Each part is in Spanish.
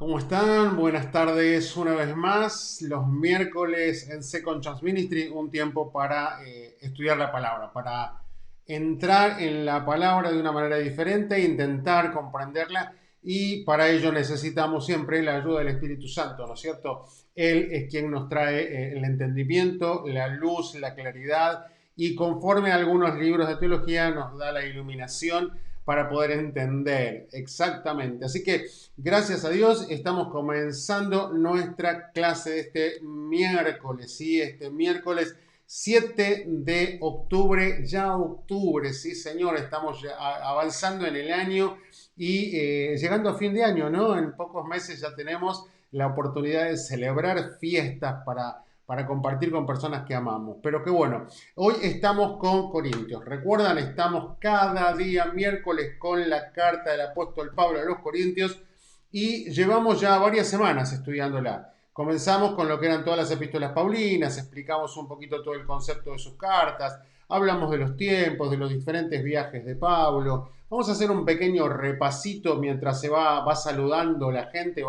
¿Cómo están? Buenas tardes una vez más. Los miércoles en Second Chance Ministry, un tiempo para estudiar la palabra, para entrar en la palabra de una manera diferente, intentar comprenderla y para ello necesitamos siempre la ayuda del Espíritu Santo, ¿no es cierto? Él es quien nos trae el entendimiento, la luz, la claridad y conforme a algunos libros de teología nos da la iluminación para poder entender exactamente. Así que gracias a Dios estamos comenzando nuestra clase de este miércoles, ¿sí? Este miércoles 7 de octubre, ya octubre, sí señor, estamos avanzando en el año y llegando a fin de año, ¿no? En pocos meses ya tenemos la oportunidad de celebrar fiestas para compartir con personas que amamos. Pero qué bueno, hoy estamos con Corintios. Recuerdan, estamos cada día miércoles con la carta del apóstol Pablo a los Corintios y llevamos ya varias semanas estudiándola. Comenzamos con lo que eran todas las epístolas paulinas, explicamos un poquito todo el concepto de sus cartas, hablamos de los tiempos, de los diferentes viajes de Pablo. Vamos a hacer un pequeño repasito mientras se va saludando la gente,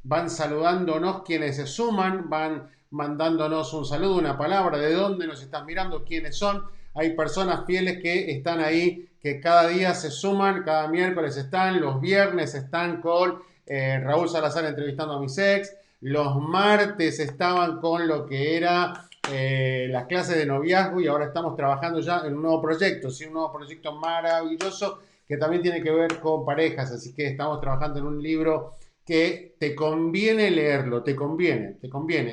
van saludándonos quienes se suman, van mandándonos un saludo, una palabra, de dónde nos están mirando, quiénes son. Hay personas fieles que están ahí, que cada día se suman, cada miércoles están, los viernes están con Raúl Salazar entrevistando a mis ex, los martes estaban con lo que era las clases de noviazgo y ahora estamos trabajando ya en un nuevo proyecto, ¿sí? Un nuevo proyecto maravilloso que también tiene que ver con parejas, así que estamos trabajando en un libro que te conviene leerlo,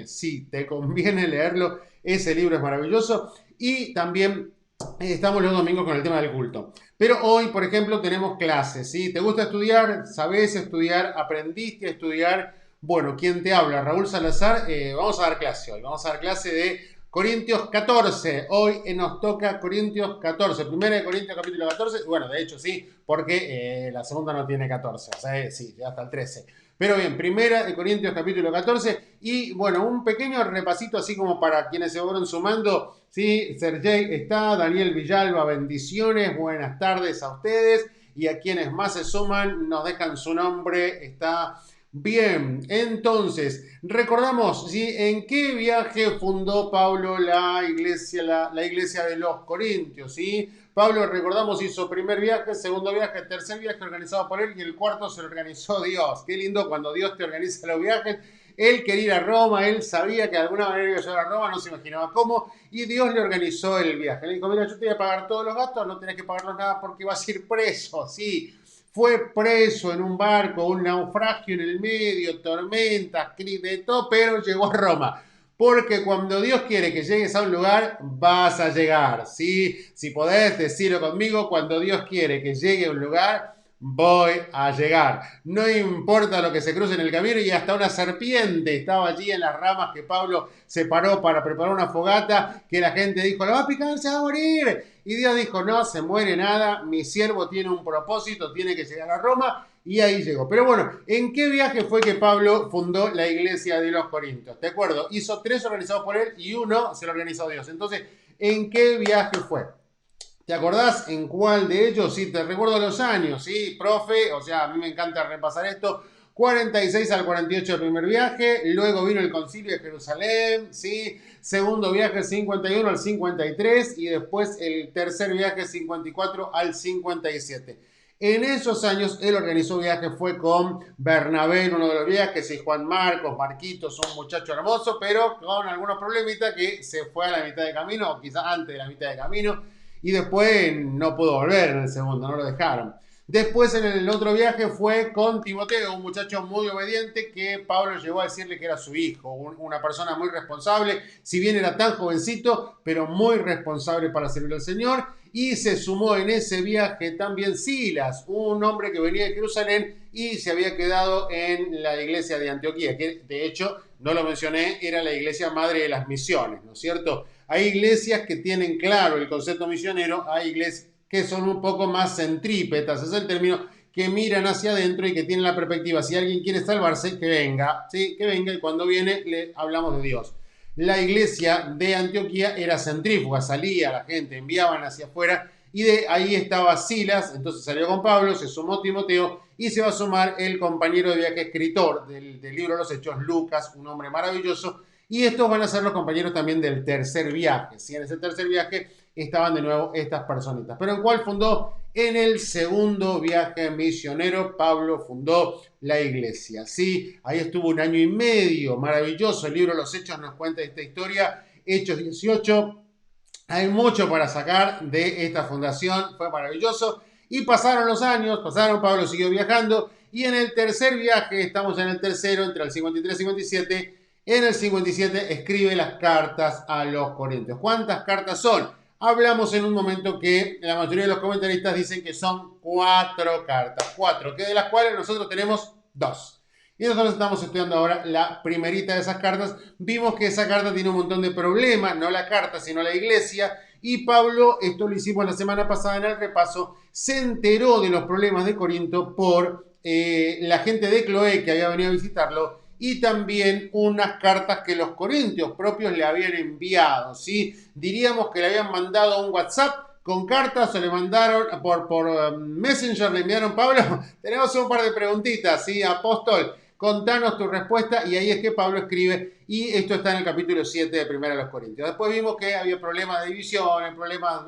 sí, te conviene leerlo, ese libro es maravilloso y también estamos los domingos con el tema del culto. Pero hoy, por ejemplo, tenemos clases, ¿sí? ¿Te gusta estudiar? ¿Sabés estudiar? ¿Aprendiste a estudiar? Bueno, ¿quién te habla? Raúl Salazar. Vamos a dar clase hoy. Vamos a dar clase de Corintios 14. Hoy nos toca Corintios 14. Primera de Corintios capítulo 14. Bueno, de hecho sí, porque la segunda no tiene 14. O sea, sí, ya hasta el 13. Pero bien, primera de Corintios capítulo 14 y bueno, un pequeño repasito así como para quienes se fueron sumando, ¿sí? Sergey está, Daniel Villalba, bendiciones, buenas tardes a ustedes y a quienes más se suman nos dejan su nombre, está bien. Entonces, recordamos, ¿sí? ¿En qué viaje fundó Pablo la iglesia, la iglesia de los Corintios? ¿Sí? Pablo, recordamos, hizo primer viaje, segundo viaje, tercer viaje organizado por él y el cuarto se lo organizó Dios. Qué lindo cuando Dios te organiza los viajes. Él quería ir a Roma, él sabía que de alguna manera iba a llegar a Roma, no se imaginaba cómo, y Dios le organizó el viaje. Le dijo, mira, yo te voy a pagar todos los gastos, no tenés que pagarlos nada porque vas a ir preso, sí. Fue preso en un barco, un naufragio en el medio, tormentas, de todo, pero llegó a Roma. Porque cuando Dios quiere que llegues a un lugar, vas a llegar, ¿sí? Si podés decirlo conmigo, cuando Dios quiere que llegue a un lugar, voy a llegar. No importa lo que se cruce en el camino y hasta una serpiente estaba allí en las ramas que Pablo se paró para preparar una fogata, que la gente dijo, la va a picar, se va a morir. Y Dios dijo, no se muere nada, mi siervo tiene un propósito, tiene que llegar a Roma. Y ahí llegó. Pero bueno, ¿en qué viaje fue que Pablo fundó la iglesia de los Corintios? ¿Te acuerdo? Hizo 3 organizados por él y uno se lo organizó Dios. Entonces, ¿en qué viaje fue? ¿Te acordás en cuál de ellos? Sí, te recuerdo los años, ¿sí? Profe, o sea, a mí me encanta repasar esto. 46 al 48 el primer viaje, luego vino el concilio de Jerusalén, ¿sí? Segundo viaje 51 al 53 y después el tercer viaje 54 al 57. En esos años él organizó viajes, fue con Bernabé en uno de los viajes y Juan Marcos, Marquitos, un muchacho hermoso, pero con algunos problemitas que se fue a la mitad de camino, o quizás antes de la mitad de camino, y después no pudo volver en el segundo, no lo dejaron. Después en el otro viaje fue con Timoteo, un muchacho muy obediente que Pablo llegó a decirle que era su hijo, una persona muy responsable, si bien era tan jovencito, pero muy responsable para servir al Señor. Y se sumó en ese viaje también Silas, un hombre que venía de Jerusalén y se había quedado en la iglesia de Antioquía, que de hecho, no lo mencioné, era la iglesia madre de las misiones, ¿no es cierto? Hay iglesias que tienen claro el concepto misionero, hay iglesias que son un poco más centrípetas, es el término, que miran hacia adentro y que tienen la perspectiva, si alguien quiere salvarse, que venga, ¿sí? Que venga y cuando viene le hablamos de Dios. La iglesia de Antioquía era centrífuga, salía la gente, enviaban hacia afuera y de ahí estaba Silas, entonces salió con Pablo, se sumó Timoteo y se va a sumar el compañero de viaje escritor del libro de los Hechos, Lucas, un hombre maravilloso, y estos van a ser los compañeros también del tercer viaje. ¿Sí? En ese tercer viaje estaban de nuevo estas personitas. ¿Pero en cuál fundó? En el segundo viaje misionero, Pablo fundó la iglesia. ¿Sí? Ahí estuvo 1 año y medio, maravilloso. El libro de los Hechos nos cuenta esta historia. Hechos 18. Hay mucho para sacar de esta fundación. Fue maravilloso. Y pasaron los años, Pablo siguió viajando. Y en el tercer viaje, estamos en el tercero, entre el 53 y 57, en el 57 escribe las cartas a los Corintios. ¿Cuántas cartas son? Hablamos en un momento que la mayoría de los comentaristas dicen que son 4 cartas. 4, que de las cuales nosotros tenemos 2. Y nosotros estamos estudiando ahora la primerita de esas cartas. Vimos que esa carta tiene un montón de problemas, no la carta, sino la iglesia. Y Pablo, esto lo hicimos la semana pasada en el repaso, se enteró de los problemas de Corinto por la gente de Cloé que había venido a visitarlo, y también unas cartas que los corintios propios le habían enviado, ¿sí? Diríamos que le habían mandado un WhatsApp con cartas, o le mandaron por Messenger, le enviaron, Pablo, tenemos un par de preguntitas, ¿sí? Apóstol, contanos tu respuesta, y ahí es que Pablo escribe, y esto está en el capítulo 7 de 1 Corintios. Después vimos que había problemas de división, problemas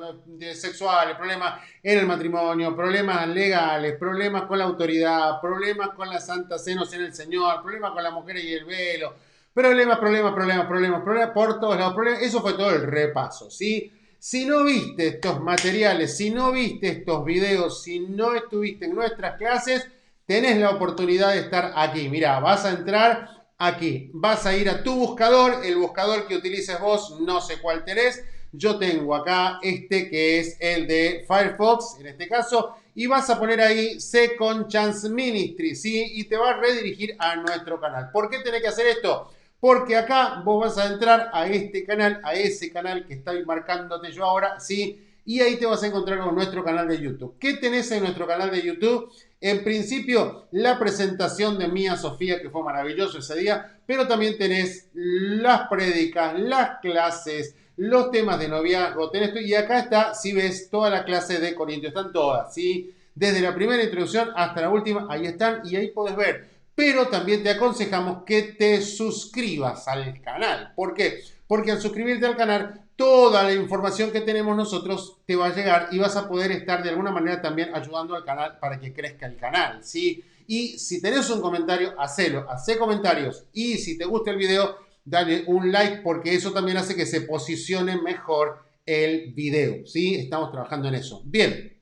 sexuales, problemas en el matrimonio, problemas legales, problemas con la autoridad, problemas con la Santa Cena en el Señor, problemas con la mujer y el velo, problemas por todos lados, problemas. Eso fue todo el repaso, ¿sí? Si no viste estos materiales, si no viste estos videos, si no estuviste en nuestras clases, tenés la oportunidad de estar aquí. Mirá, vas a entrar aquí, vas a ir a tu buscador, el buscador que utilices vos, no sé cuál tenés. Yo tengo acá este que es el de Firefox, en este caso, y vas a poner ahí Second Chance Ministry, ¿sí? Y te va a redirigir a nuestro canal. ¿Por qué tenés que hacer esto? Porque acá vos vas a entrar a este canal, a ese canal que estoy marcándote yo ahora, ¿sí? Y ahí te vas a encontrar con nuestro canal de YouTube. ¿Qué tenés en nuestro canal de YouTube? En principio, la presentación de Mía Sofía, que fue maravilloso ese día, pero también tenés las prédicas, las clases, los temas de noviazgo, tenés y acá está, si ves, toda la clase de Corintios, están todas, ¿sí? Desde la primera introducción hasta la última, ahí están y ahí podés ver. Pero también te aconsejamos que te suscribas al canal. ¿Por qué? Porque al suscribirte al canal, toda la información que tenemos nosotros te va a llegar y vas a poder estar de alguna manera también ayudando al canal para que crezca el canal, ¿sí? Y si tenés un comentario, hacelo, hacé comentarios. Y si te gusta el video, dale un like, porque eso también hace que se posicione mejor el video, ¿sí? Estamos trabajando en eso. Bien,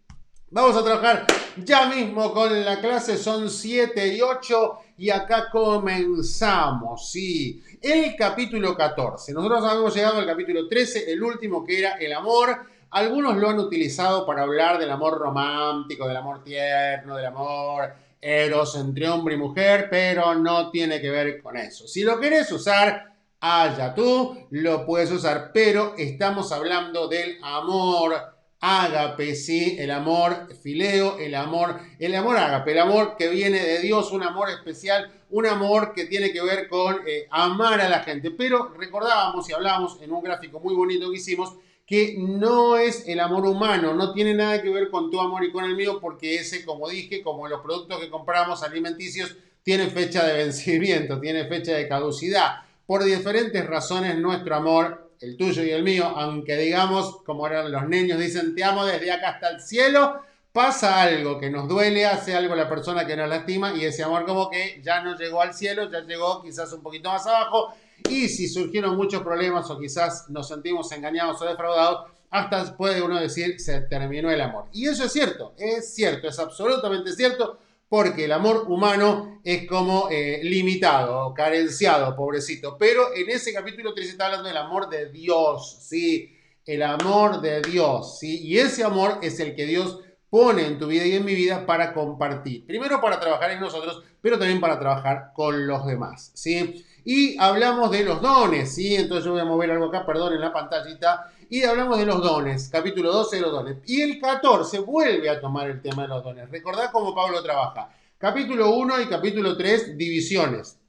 vamos a trabajar ya mismo con la clase, son 7 y 8 y acá comenzamos, ¿sí? El capítulo 14. Nosotros habíamos llegado al capítulo 13, el último, que era el amor. Algunos lo han utilizado para hablar del amor romántico, del amor tierno, del amor eros entre hombre y mujer, pero no tiene que ver con eso. Si lo querés usar, allá tú lo puedes usar, pero estamos hablando del amor ágape, ¿sí? El amor fileo, el amor ágape, el amor que viene de Dios, un amor especial, un amor que tiene que ver con amar a la gente. Pero recordábamos y hablábamos en un gráfico muy bonito que hicimos que no es el amor humano, no tiene nada que ver con tu amor y con el mío, porque ese, como dije, como los productos que compramos alimenticios, tiene fecha de vencimiento, tiene fecha de caducidad. Por diferentes razones, nuestro amor, el tuyo y el mío, aunque digamos, como eran los niños, dicen te amo desde acá hasta el cielo, pasa algo que nos duele, hace algo la persona que nos lastima y ese amor como que ya no llegó al cielo, ya llegó quizás un poquito más abajo, y si surgieron muchos problemas o quizás nos sentimos engañados o defraudados, hasta puede uno decir se terminó el amor. Y eso es cierto, es absolutamente cierto, porque el amor humano es como limitado, carenciado, pobrecito. Pero en ese capítulo 3 está hablando del amor de Dios, ¿sí? El amor de Dios, ¿sí? Y ese amor es el que Dios pone en tu vida y en mi vida para compartir. Primero para trabajar en nosotros, pero también para trabajar con los demás, ¿sí? Y hablamos de los dones, ¿sí? Entonces yo voy a mover algo acá, perdón, en la pantallita. Y hablamos de los dones, capítulo 12 de los dones. Y el 14 vuelve a tomar el tema de los dones. Recordad cómo Pablo trabaja. Capítulo 1 y capítulo 3, divisiones.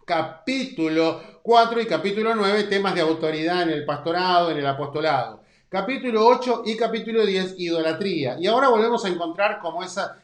Capítulo 4 y capítulo 9, temas de autoridad en el pastorado, en el apostolado. Capítulo 8 y capítulo 10, idolatría. Y ahora volvemos a encontrar como esa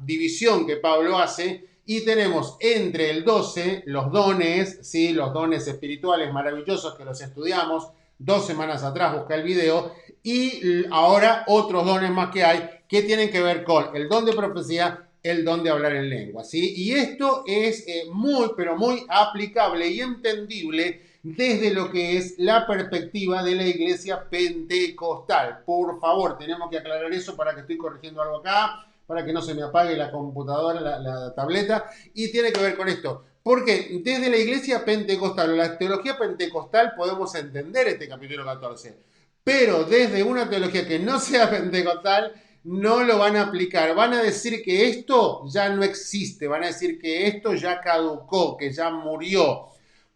división que Pablo hace. Y tenemos entre el 12 los dones, ¿sí? Los dones espirituales maravillosos que los estudiamos 2 semanas atrás, busca el video. Y ahora otros dones más que hay que tienen que ver con el don de profecía, el don de hablar en lengua, ¿sí? Y esto es muy, pero muy aplicable y entendible desde lo que es la perspectiva de la iglesia pentecostal. Por favor, tenemos que aclarar eso para que estoy corrigiendo algo acá, para que no se me apague la computadora, la tableta, y tiene que ver con esto. Porque desde la iglesia pentecostal o la teología pentecostal podemos entender este capítulo 14, pero desde una teología que no sea pentecostal no lo van a aplicar. Van a decir que esto ya no existe, van a decir que esto ya caducó, que ya murió.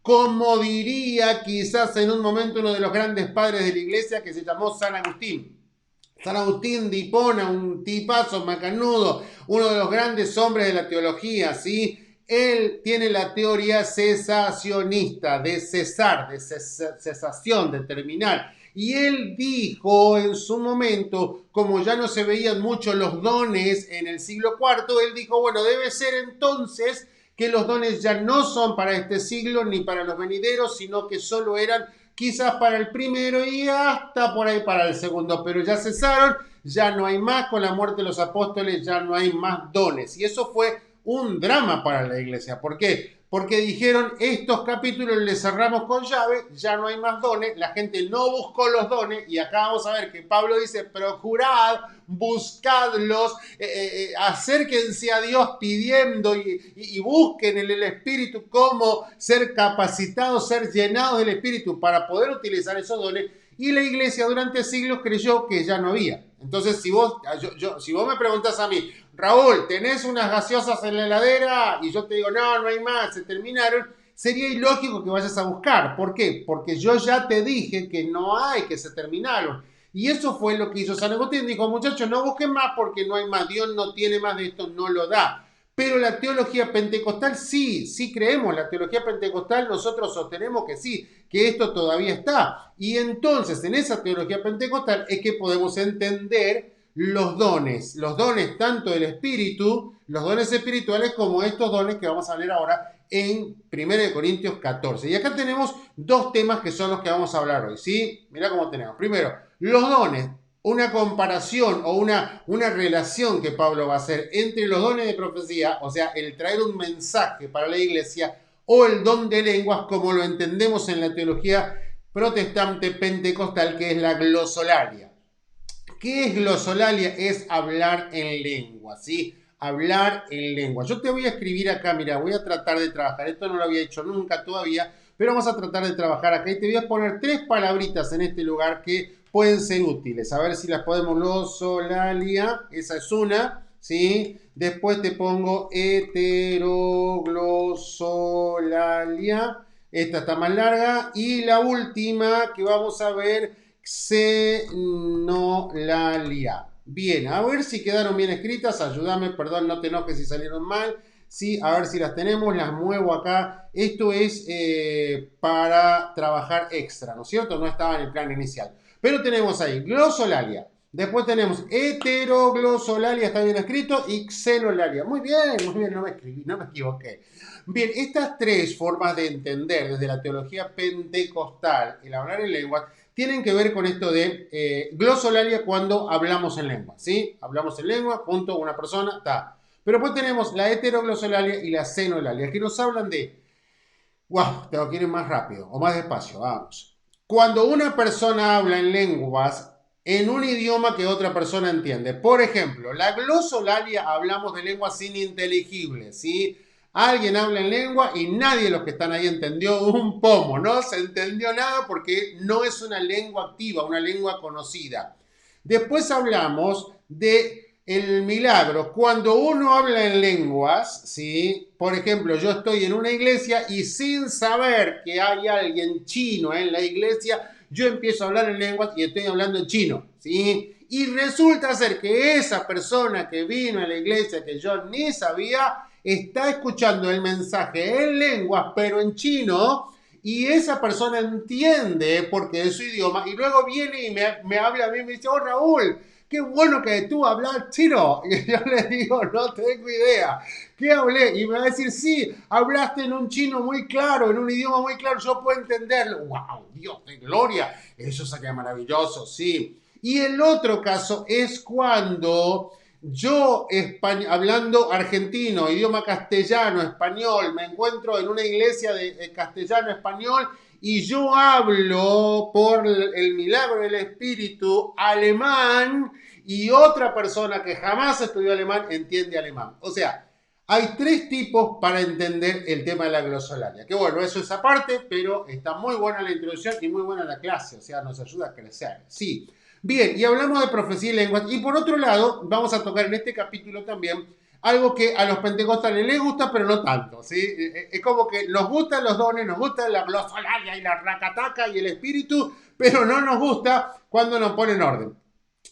Como diría quizás en un momento uno de los grandes padres de la iglesia que se llamó San Agustín. San Agustín de Hipona, un tipazo macanudo, uno de los grandes hombres de la teología, ¿sí? Él tiene la teoría cesacionista, de cesar, de cesación, de terminar. Y él dijo en su momento, como ya no se veían mucho los dones en el siglo IV, él dijo, bueno, debe ser entonces que los dones ya no son para este siglo ni para los venideros, sino que solo eran quizás para el primero y hasta por ahí para el segundo, pero ya cesaron, ya no hay más, con la muerte de los apóstoles ya no hay más dones. Y eso fue un drama para la iglesia. ¿Por qué? Porque dijeron, estos capítulos les cerramos con llave, ya no hay más dones, la gente no buscó los dones, y acá vamos a ver que Pablo dice, procurad, buscadlos, acérquense a Dios pidiendo y busquen en el Espíritu cómo ser capacitados, ser llenados del Espíritu para poder utilizar esos dones. Y la iglesia durante siglos creyó que ya no había. Entonces, si vos me preguntás a mí, Raúl, ¿tenés unas gaseosas en la heladera? Y yo te digo, no, no hay más, se terminaron. Sería ilógico que vayas a buscar. ¿Por qué? Porque yo ya te dije que no hay, que se terminaron. Y eso fue lo que hizo San Agustín. Dijo, muchachos, no busquen más porque no hay más. Dios no tiene más de esto, no lo da. Pero la teología pentecostal sí creemos. La teología pentecostal nosotros sostenemos que sí, que esto todavía está. Y entonces en esa teología pentecostal es que podemos entender los dones tanto del Espíritu, los dones espirituales, como estos dones que vamos a ver ahora en 1 Corintios 14. Y acá tenemos dos temas que son los que vamos a hablar hoy, ¿sí? Mirá cómo tenemos. Primero, los dones. Una comparación o una relación que Pablo va a hacer entre los dones de profecía, o sea, el traer un mensaje para la iglesia, o el don de lenguas, como lo entendemos en la teología protestante pentecostal, que es la glosolalia. ¿Qué es glosolalia? Es hablar en lengua, ¿sí? Hablar en lengua. Yo te voy a escribir acá, mira, voy a tratar de trabajar, esto no lo había hecho nunca todavía, pero vamos a tratar de trabajar acá y te voy a poner 3 palabritas en este lugar que pueden ser útiles. A ver si las podemos. Glosolalia, esa es una, ¿sí? Después te pongo heteroglosolalia, esta está más larga. Y la última que vamos a ver, xenolalia. Bien, a ver si quedaron bien escritas. Ayúdame, perdón, no te enojes si salieron mal. Sí, a ver si las tenemos, las muevo acá. Esto es para trabajar extra, ¿no es cierto? No estaba en el plan inicial. Pero tenemos ahí glosolalia. Después tenemos heteroglosolalia, está bien escrito, y xenolalia. Muy bien, no me equivoqué. Bien, estas 3 formas de entender desde la teología pentecostal el hablar en lenguas tienen que ver con esto de glosolalia cuando hablamos en lengua, ¿sí? Hablamos en lengua, punto, una persona, ta. Pero después tenemos la heteroglosolalia y la xenolalia, que nos hablan de, wow, tengo que ir más rápido o más despacio, vamos. Cuando una persona habla en lenguas en un idioma que otra persona entiende. Por ejemplo, la glosolalia hablamos de lenguas ininteligibles, ¿sí? Alguien habla en lengua y nadie de los que están ahí entendió un pomo, no se entendió nada porque no es una lengua activa, una lengua conocida. Después hablamos de el milagro. Cuando uno habla en lenguas, ¿sí? Por ejemplo, yo estoy en una iglesia y sin saber que hay alguien chino en la iglesia, yo empiezo a hablar en lenguas y estoy hablando en chino, ¿sí? Y resulta ser que esa persona que vino a la iglesia que yo ni sabía, está escuchando el mensaje en lenguas, pero en chino, y esa persona entiende porque es su idioma y luego viene y me habla a mí y me dice, oh Raúl, qué bueno que tú hablas chino. Y yo le digo, no tengo idea. ¿Qué hablé? Y me va a decir, sí, hablaste en un chino muy claro, en un idioma muy claro, yo puedo entenderlo. ¡Wow! Dios de gloria. Eso sería maravilloso, sí. Y el otro caso es cuando yo, hablando argentino, idioma castellano, español, me encuentro en una iglesia de castellano, español, y yo hablo por el milagro del Espíritu alemán y otra persona que jamás estudió alemán entiende alemán. O sea, hay tres tipos para entender el tema de la glosolalia. Que bueno, eso es aparte, pero está muy buena la introducción y muy buena la clase. O sea, nos ayuda a crecer. Sí. Bien, y hablamos de profecía y lenguas. Y por otro lado, vamos a tocar en este capítulo también algo que a los pentecostales les gusta, pero no tanto, ¿sí? Es como que nos gustan los dones, nos gusta la glosolalia y la racataca y el espíritu, pero no nos gusta cuando nos ponen orden.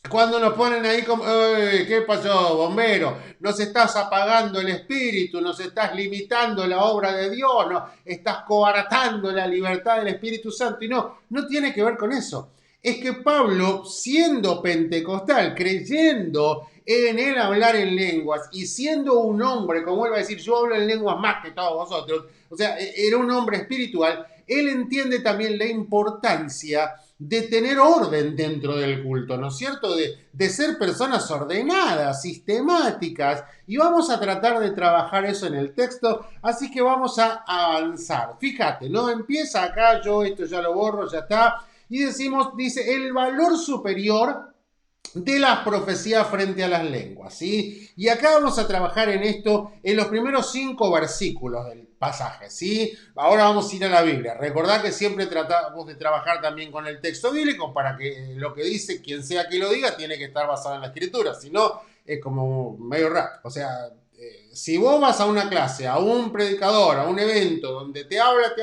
Cuando nos ponen ahí como, ¿qué pasó, bombero? Nos estás apagando el espíritu, nos estás limitando la obra de Dios, no, estás coartando la libertad del Espíritu Santo. Y no, no tiene que ver con eso. Es que Pablo, siendo pentecostal, creyendo en el hablar en lenguas y siendo un hombre, como él va a decir, yo hablo en lenguas más que todos vosotros, o sea, era un hombre espiritual, él entiende también la importancia de tener orden dentro del culto, ¿no es cierto? De ser personas ordenadas, sistemáticas, y vamos a tratar de trabajar eso en el texto, así que vamos a avanzar. Fíjate, ¿no? Empieza acá, yo esto ya lo borro, ya está, y decimos, dice, el valor superior de las profecías frente a las lenguas, ¿sí? Y acá vamos a trabajar en esto en los primeros 5 versículos del pasaje, ¿sí? Ahora vamos a ir a la Biblia. Recordad que siempre tratamos de trabajar también con el texto bíblico para que lo que dice quien sea que lo diga tiene que estar basado en la escritura, si no es como medio raro. O sea, si vos vas a una clase, a un predicador, a un evento donde te habla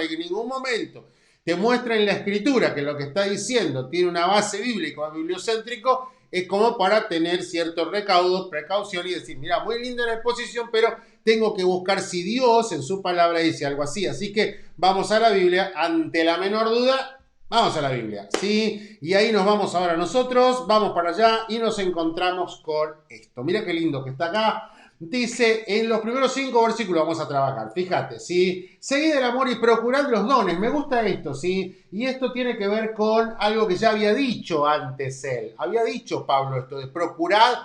y en ningún momento te muestra en la escritura que lo que está diciendo tiene una base bíblica o bibliocéntrico, es como para tener cierto recaudo, precaución y decir, mira, muy linda la exposición, pero tengo que buscar si Dios en su palabra dice algo así. Así que vamos a la Biblia, ante la menor duda, vamos a la Biblia, ¿sí? Y ahí nos vamos ahora nosotros, vamos para allá y nos encontramos con esto. Mira qué lindo que está acá. Dice, en los primeros 5 versículos vamos a trabajar, fíjate, ¿sí? Seguid el amor y procurad los dones, me gusta esto, ¿sí? Y esto tiene que ver con algo que ya había dicho antes él. Había dicho Pablo esto de procurad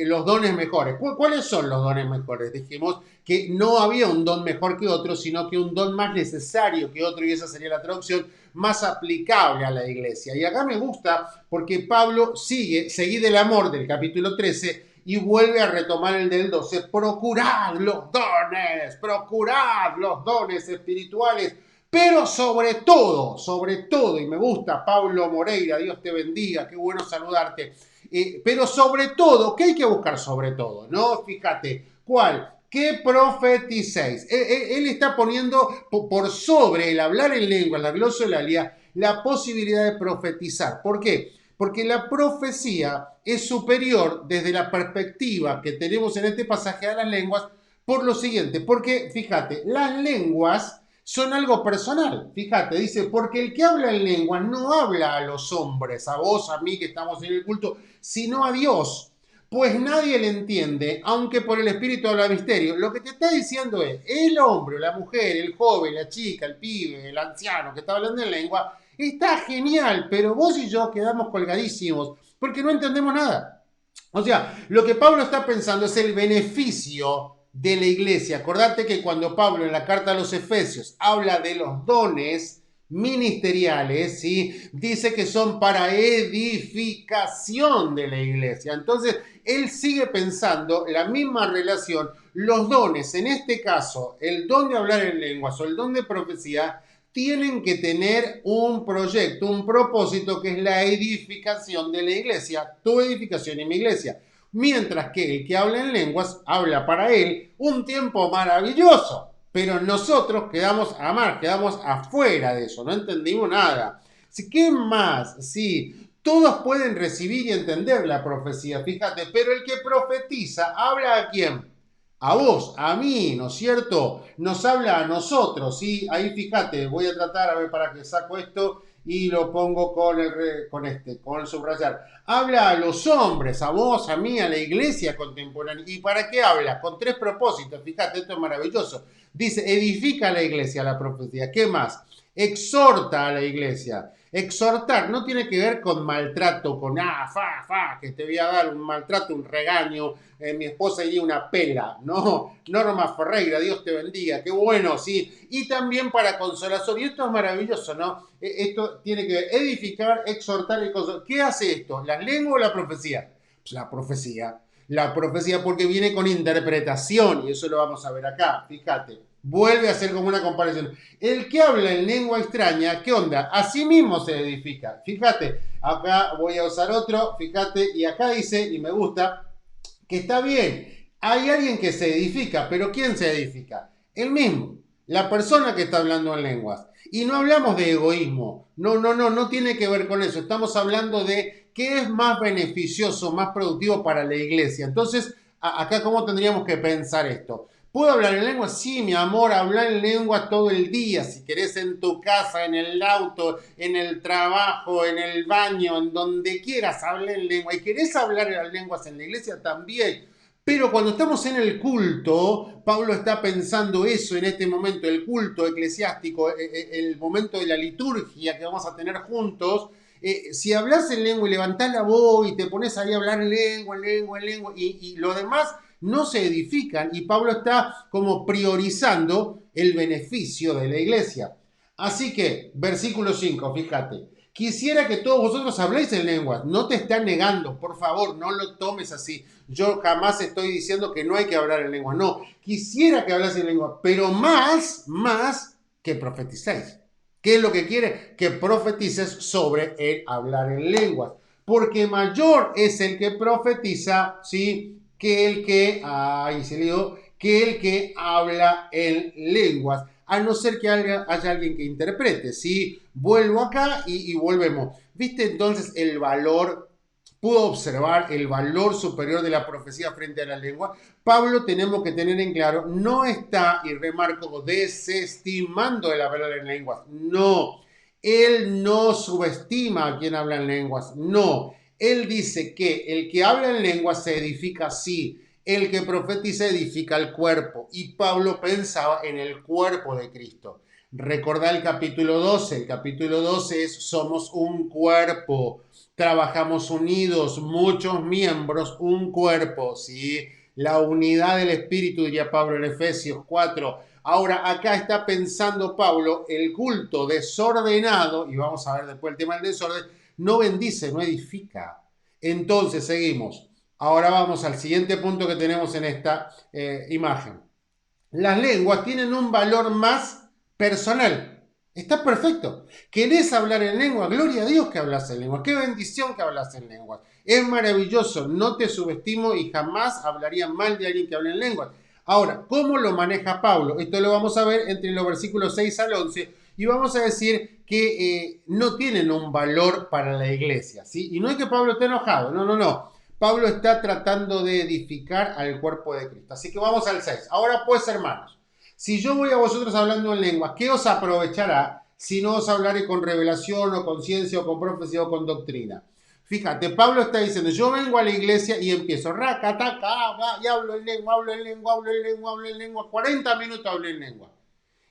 los dones mejores. ¿Cuáles son los dones mejores? Dijimos que no había un don mejor que otro, sino que un don más necesario que otro, y esa sería la traducción más aplicable a la iglesia. Y acá me gusta porque Pablo seguid el amor del capítulo 13, y vuelve a retomar el del 12. Procurad los dones espirituales, pero sobre todo, y me gusta Pablo Moreira, Dios te bendiga, qué bueno saludarte, pero sobre todo, ¿qué hay que buscar sobre todo? ¿No? Fíjate, ¿cuál? Que profeticéis. Él está poniendo por sobre el hablar en lengua, la glosolalia, la posibilidad de profetizar. ¿Por qué? Porque la profecía es superior desde la perspectiva que tenemos en este pasaje a las lenguas por lo siguiente, porque fíjate, las lenguas son algo personal, fíjate, dice, porque el que habla en lenguas no habla a los hombres, a vos, a mí que estamos en el culto, sino a Dios, pues nadie le entiende, aunque por el Espíritu habla misterio. Lo que te está diciendo es, el hombre, la mujer, el joven, la chica, el pibe, el anciano que está hablando en lengua, está genial, pero vos y yo quedamos colgadísimos porque no entendemos nada. O sea, lo que Pablo está pensando es el beneficio de la iglesia. Acordate que cuando Pablo en la carta a los Efesios habla de los dones ministeriales, ¿sí? Dice que son para edificación de la iglesia. Entonces, él sigue pensando la misma relación. Los dones, en este caso, el don de hablar en lenguas o el don de profecía, tienen que tener un proyecto, un propósito que es la edificación de la iglesia, tu edificación y mi iglesia. Mientras que el que habla en lenguas habla para él un tiempo maravilloso, pero nosotros quedamos afuera de eso, no entendimos nada. ¿Qué más? Sí, todos pueden recibir y entender la profecía, fíjate, pero el que profetiza, ¿habla a quién? a vos, a mí, ¿no es cierto? Nos habla a nosotros, ¿sí? Ahí fíjate, voy a tratar a ver para que saco esto y lo pongo con el subrayar. Habla a los hombres, a vos, a mí, a la iglesia contemporánea. ¿Y para qué habla? Con tres propósitos, fíjate, esto es maravilloso. Dice, edifica a la iglesia, la profecía. ¿Qué más? Exhorta a la iglesia. Exhortar no tiene que ver con maltrato, con que te voy a dar un maltrato, un regaño, mi esposa y una pela. No, Norma Ferreira, Dios te bendiga, qué bueno, sí. Y también para consolación, y esto es maravilloso, ¿no? Esto tiene que edificar, exhortar y consolar. ¿Qué hace esto? ¿La lengua o la profecía? Pues la profecía. La profecía porque viene con interpretación, y eso lo vamos a ver acá, fíjate. Vuelve a ser como una comparación. El que habla en lengua extraña, ¿qué onda? Así mismo se edifica. Fíjate, acá voy a usar otro, fíjate, y acá dice, y me gusta, que está bien. Hay alguien que se edifica, pero ¿quién se edifica? El mismo, la persona que está hablando en lenguas. Y no hablamos de egoísmo. No tiene que ver con eso. Estamos hablando de qué es más beneficioso, más productivo para la iglesia. Entonces, acá, ¿cómo tendríamos que pensar esto? ¿Puedo hablar en lengua? Sí, mi amor, hablar en lengua todo el día. Si querés en tu casa, en el auto, en el trabajo, en el baño, en donde quieras, hablar en lengua. Y querés hablar en las lenguas en la iglesia también. Pero cuando estamos en el culto, Pablo está pensando eso en este momento, el culto eclesiástico, el momento de la liturgia que vamos a tener juntos. Si hablas en lengua y levantás la voz y te pones ahí a hablar en lengua, y lo demás no se edifican, y Pablo está como priorizando el beneficio de la iglesia. Así que, versículo 5, fíjate. Quisiera que todos vosotros habléis en lenguas. No te están negando, por favor, no lo tomes así. Yo jamás estoy diciendo que no hay que hablar en lengua. No, quisiera que hablas en lengua, pero más que profeticéis. ¿Qué es lo que quiere? Que profetices sobre el hablar en lenguas. Porque mayor es el que profetiza, ¿sí? Que el que, que el que habla en lenguas. A no ser que haya alguien que interprete, ¿sí? Vuelvo acá y volvemos. ¿Viste entonces el valor? Pudo observar el valor superior de la profecía frente a la lengua. Pablo, tenemos que tener en claro, no está, y remarco, desestimando el hablar en lenguas. No, él no subestima a quien habla en lenguas. No, él dice que el que habla en lenguas se edifica así. El que profetiza edifica el cuerpo. Y Pablo pensaba en el cuerpo de Cristo. Recordá el capítulo 12. El capítulo 12 es somos un cuerpo. Trabajamos unidos, muchos miembros, un cuerpo, ¿sí? La unidad del espíritu, diría Pablo en Efesios 4. Ahora, acá está pensando Pablo, el culto desordenado, y vamos a ver después el tema del desorden, no bendice, no edifica. Entonces, seguimos. Ahora vamos al siguiente punto que tenemos en esta imagen. Las lenguas tienen un valor más personal. Está perfecto. ¿Querés hablar en lengua? Gloria a Dios que hablas en lengua. Qué bendición que hablas en lengua. Es maravilloso. No te subestimo y jamás hablaría mal de alguien que hable en lengua. Ahora, ¿cómo lo maneja Pablo? Esto lo vamos a ver entre los versículos 6 al 11 y vamos a decir que no tienen un valor para la iglesia, ¿sí? Y no es que Pablo esté enojado, no. Pablo está tratando de edificar al cuerpo de Cristo. Así que vamos al 6. Ahora pues, hermanos, si yo voy a vosotros hablando en lengua, ¿qué os aprovechará si no os hablaré con revelación o con ciencia o con profecía o con doctrina? Fíjate, Pablo está diciendo, yo vengo a la iglesia y empiezo, y hablo en lengua, 40 minutos hablo en lengua.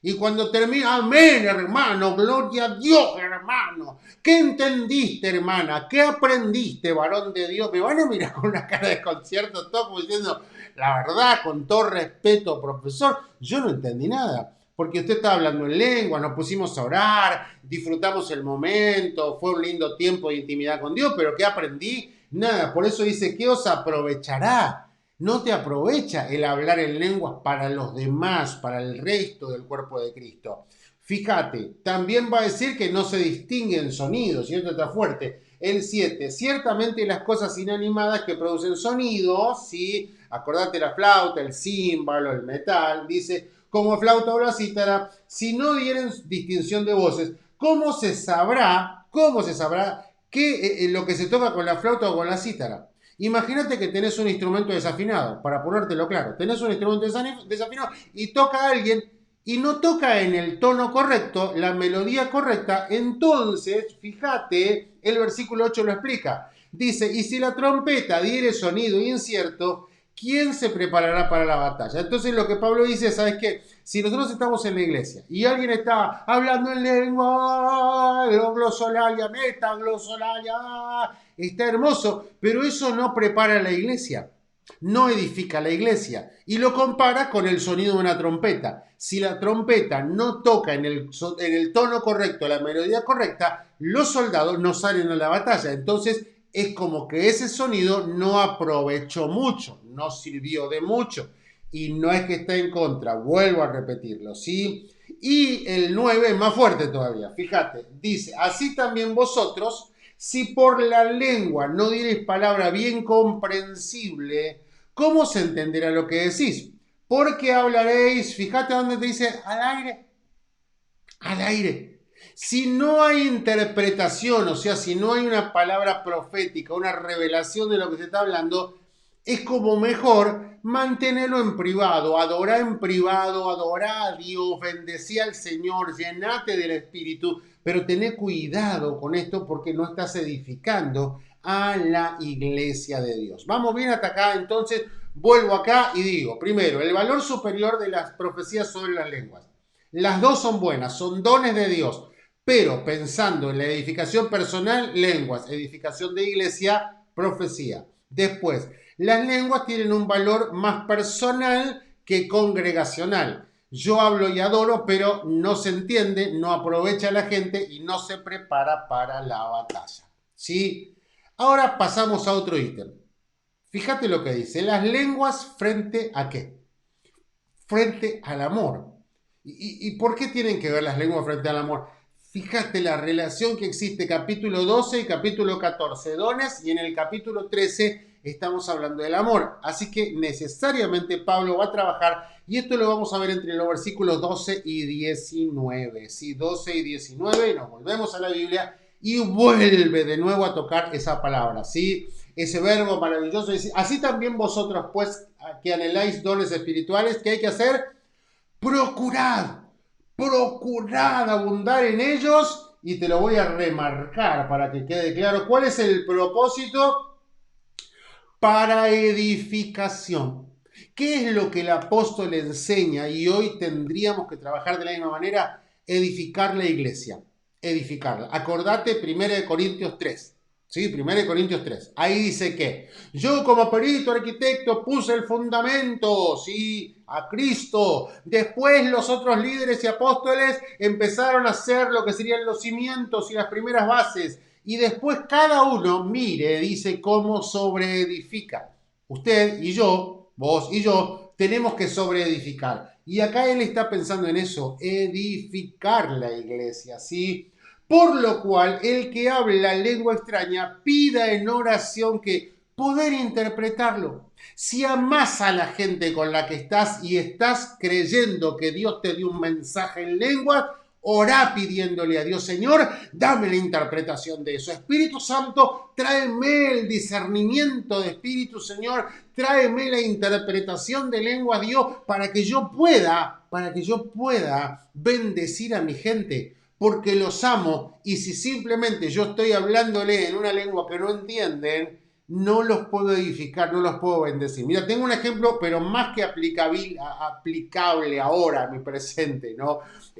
Y cuando termina, amén, hermano, gloria a Dios, hermano. ¿Qué entendiste, hermana? ¿Qué aprendiste, varón de Dios? Me van a mirar con una cara de concierto, todo como diciendo, la verdad, con todo respeto, profesor, yo no entendí nada. Porque usted está hablando en lengua, nos pusimos a orar, disfrutamos el momento, fue un lindo tiempo de intimidad con Dios, pero ¿qué aprendí? Nada, por eso dice, ¿qué os aprovechará? No te aprovecha el hablar en lenguas para los demás, para el resto del cuerpo de Cristo. Fíjate, también va a decir que no se distinguen sonidos, y esto está fuerte. El 7, ciertamente las cosas inanimadas que producen sonidos, ¿sí? Acordate la flauta, el címbalo, el metal, dice, como flauta o la cítara, si no dieren distinción de voces, ¿cómo se sabrá qué lo que se toca con la flauta o con la cítara? Imagínate que tenés un instrumento desafinado, para ponértelo claro, tenés un instrumento desafinado y toca a alguien y no toca en el tono correcto, la melodía correcta, entonces, fíjate, el versículo 8 lo explica. Dice, y si la trompeta diere sonido incierto, ¿quién se preparará para la batalla? Entonces lo que Pablo dice, ¿sabes qué? Si nosotros estamos en la iglesia y alguien está hablando en lengua, glosolalia, metaglosolalia, está hermoso, pero eso no prepara la iglesia, no edifica la iglesia. Y lo compara con el sonido de una trompeta. Si la trompeta no toca en el tono correcto, la melodía correcta, los soldados no salen a la batalla. Entonces es como que ese sonido no aprovechó mucho, no sirvió de mucho. Y no es que esté en contra, vuelvo a repetirlo, ¿sí? Y el 9 es más fuerte todavía, fíjate, dice, así también vosotros, si por la lengua no diereis palabra bien comprensible, ¿cómo se entenderá lo que decís? Porque hablaréis, fíjate dónde te dice, al aire, al aire. Si no hay interpretación, o sea, si no hay una palabra profética, una revelación de lo que se está hablando, es como mejor mantenerlo en privado, adorá a Dios, bendecí al Señor, llenate del Espíritu, pero tené cuidado con esto porque no estás edificando a la iglesia de Dios. Vamos bien hasta acá, entonces vuelvo acá y digo, primero, el valor superior de las profecías sobre las lenguas. Las dos son buenas, son dones de Dios, pero pensando en la edificación personal, lenguas, edificación de iglesia, profecía. Después, las lenguas tienen un valor más personal que congregacional. Yo hablo y adoro, pero no se entiende, no aprovecha a la gente y no se prepara para la batalla. ¿Sí? Ahora pasamos a otro ítem. Fíjate lo que dice, las lenguas frente a qué? Frente al amor. ¿Y por qué tienen que ver las lenguas frente al amor? Fíjate la relación que existe capítulo 12 y capítulo 14, dones, y en el capítulo 13 estamos hablando del amor. Así que necesariamente Pablo va a trabajar, y esto lo vamos a ver entre los versículos 12 y 19. Sí, 12 y 19, y nos volvemos a la Biblia y vuelve de nuevo a tocar esa palabra, ¿sí? Ese verbo maravilloso. Así también vosotros, pues, que anheláis dones espirituales, ¿qué hay que hacer? Procurad abundar en ellos, y te lo voy a remarcar para que quede claro. ¿Cuál es el propósito? Para edificación. ¿Qué es lo que el apóstol enseña? Y hoy tendríamos que trabajar de la misma manera, edificar la iglesia, edificarla. Acordate 1 Corintios 3. Sí, 1 Corintios 3. Ahí dice que yo como perito arquitecto puse el fundamento, sí, a Cristo. Después los otros líderes y apóstoles empezaron a hacer lo que serían los cimientos y las primeras bases. Y después cada uno, mire, dice cómo sobreedifica. Usted y yo, vos y yo, tenemos que sobreedificar. Y acá él está pensando en eso, edificar la iglesia, ¿sí? Por lo cual, el que habla lengua extraña pida en oración que poder interpretarlo. Si amás a la gente con la que estás y estás creyendo que Dios te dio un mensaje en lengua, orá pidiéndole a Dios, Señor, dame la interpretación de eso. Espíritu Santo, tráeme el discernimiento de Espíritu, Señor, tráeme la interpretación de lengua, Dios, para que yo pueda bendecir a mi gente, porque los amo, y si simplemente yo estoy hablándole en una lengua que no entienden, no los puedo edificar, no los puedo bendecir. Mira, tengo un ejemplo, pero más que aplicable ahora a mi presente, ¿no?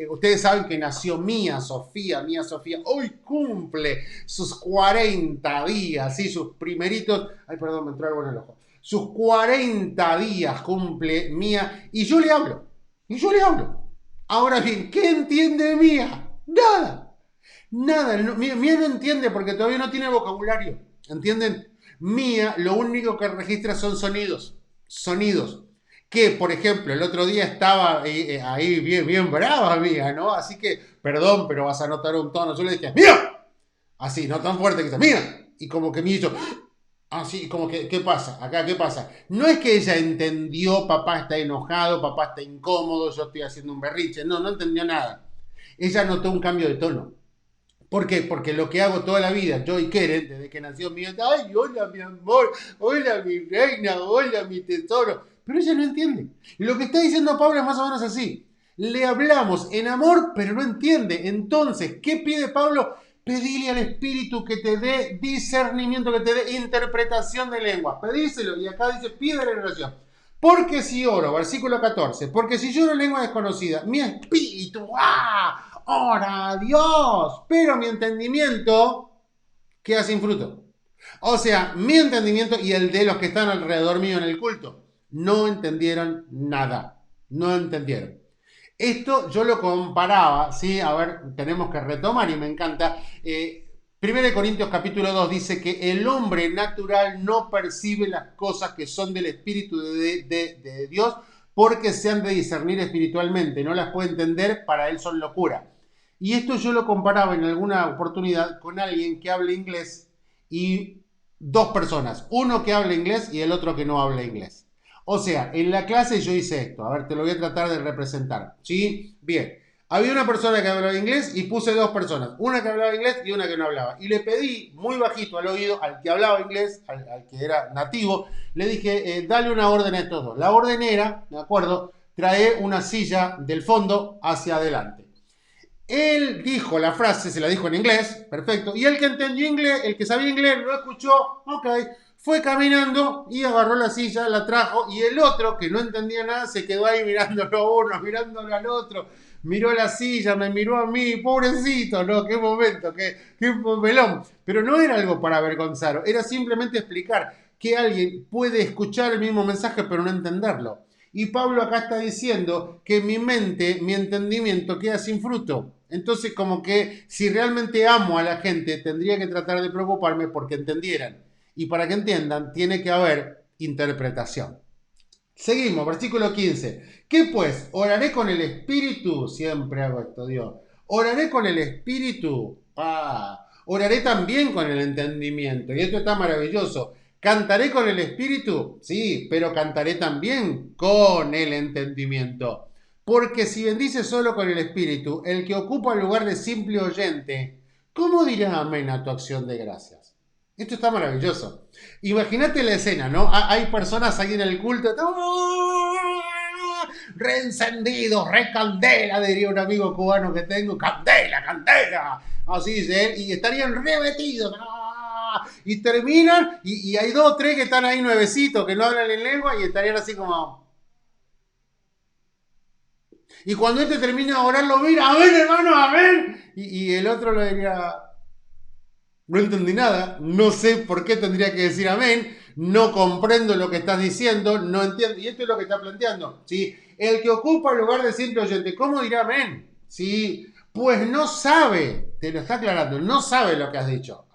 Ustedes saben que nació Mía Sofía, hoy cumple sus 40 días, ¿sí? Sus primeritos, ay, perdón, me entró algo en el ojo. Sus 40 días cumple Mía, y yo le hablo. Ahora bien, ¿qué entiende Mía? Nada. Mía no entiende porque todavía no tiene vocabulario. ¿Entienden? Mía lo único que registra son sonidos. Que, por ejemplo, el otro día estaba ahí bien brava Mía, ¿no? Así que, perdón, pero vas a notar un tono. Yo le dije, ¡Mía! Así, no tan fuerte que está, ¡Mía! Y como que Mía hizo, así, como que, ¿qué pasa? Acá, ¿qué pasa? No es que ella entendió, papá está enojado, papá está incómodo, yo estoy haciendo un berrinche. No entendió nada. Ella notó un cambio de tono. ¿Por qué? Porque lo que hago toda la vida, yo y Keren, desde que nació mi hija, ay, hola mi amor, hola mi reina, hola mi tesoro. Pero ella no entiende. Y lo que está diciendo Pablo es más o menos así. Le hablamos en amor, pero no entiende. Entonces, ¿qué pide Pablo? Pedile al Espíritu que te dé discernimiento, que te dé interpretación de lenguas. Pedíselo. Y acá dice, pídele en oración. Porque si oro, versículo 14, porque si yo oro en lengua desconocida, mi espíritu, ora a Dios, pero mi entendimiento queda sin fruto. O sea, mi entendimiento y el de los que están alrededor mío en el culto, no entendieron nada, no entendieron. Esto yo lo comparaba, ¿sí? A ver, tenemos que retomar y me encanta. 1 Corintios capítulo 2 dice que el hombre natural no percibe las cosas que son del Espíritu de Dios porque se han de discernir espiritualmente, no las puede entender, para él son locura. Y esto yo lo comparaba en alguna oportunidad con alguien que habla inglés y dos personas, uno que habla inglés y el otro que no habla inglés. O sea, en la clase yo hice esto, a ver, te lo voy a tratar de representar, ¿sí? Bien, había una persona que hablaba inglés y puse dos personas, una que hablaba inglés y una que no hablaba. Y le pedí muy bajito al oído al que hablaba inglés, al que era nativo, le dije, dale una orden a estos dos. La orden era, ¿de acuerdo? Trae una silla del fondo hacia adelante. Él dijo la frase, se la dijo en inglés, perfecto, y el que entendió inglés, el que sabía inglés, lo escuchó, ok, fue caminando y agarró la silla, la trajo, y el otro, que no entendía nada, se quedó ahí mirándolo a uno, mirándolo al otro, miró la silla, me miró a mí, pobrecito, ¿no? Qué momento, qué papelón. Pero no era algo para avergonzar, era simplemente explicar que alguien puede escuchar el mismo mensaje pero no entenderlo. Y Pablo acá está diciendo que mi mente, mi entendimiento queda sin fruto. Entonces, como que si realmente amo a la gente, tendría que tratar de preocuparme porque entendieran. Y para que entiendan, tiene que haber interpretación. Seguimos, versículo 15. ¿Qué pues? Oraré con el Espíritu. Siempre hago esto, Dios. Oraré con el Espíritu. Oraré también con el entendimiento. Y esto está maravilloso. ¿Cantaré con el Espíritu? Sí, pero cantaré también con el entendimiento. Porque si bendice solo con el Espíritu, el que ocupa el lugar de simple oyente, ¿cómo dirá amén a tu acción de gracias? Esto está maravilloso. Imagínate la escena, ¿no? Hay personas ahí en el culto, reencendidos, recandela, diría un amigo cubano que tengo, candela, candela, así dice él, y estarían remetidos, y terminan, y hay dos o tres que están ahí nuevecitos, que no hablan en lengua, y estarían así como... Y cuando este termina de orar, lo mira, amén, hermano, amén, y el otro lo diría... No entendí nada, no sé por qué tendría que decir amén, no comprendo lo que estás diciendo, no entiendo. Y esto es lo que está planteando, ¿sí? El que ocupa el lugar de simple oyente, ¿cómo dirá amén? ¿Sí? Pues no sabe, te lo está aclarando, no sabe lo que has dicho.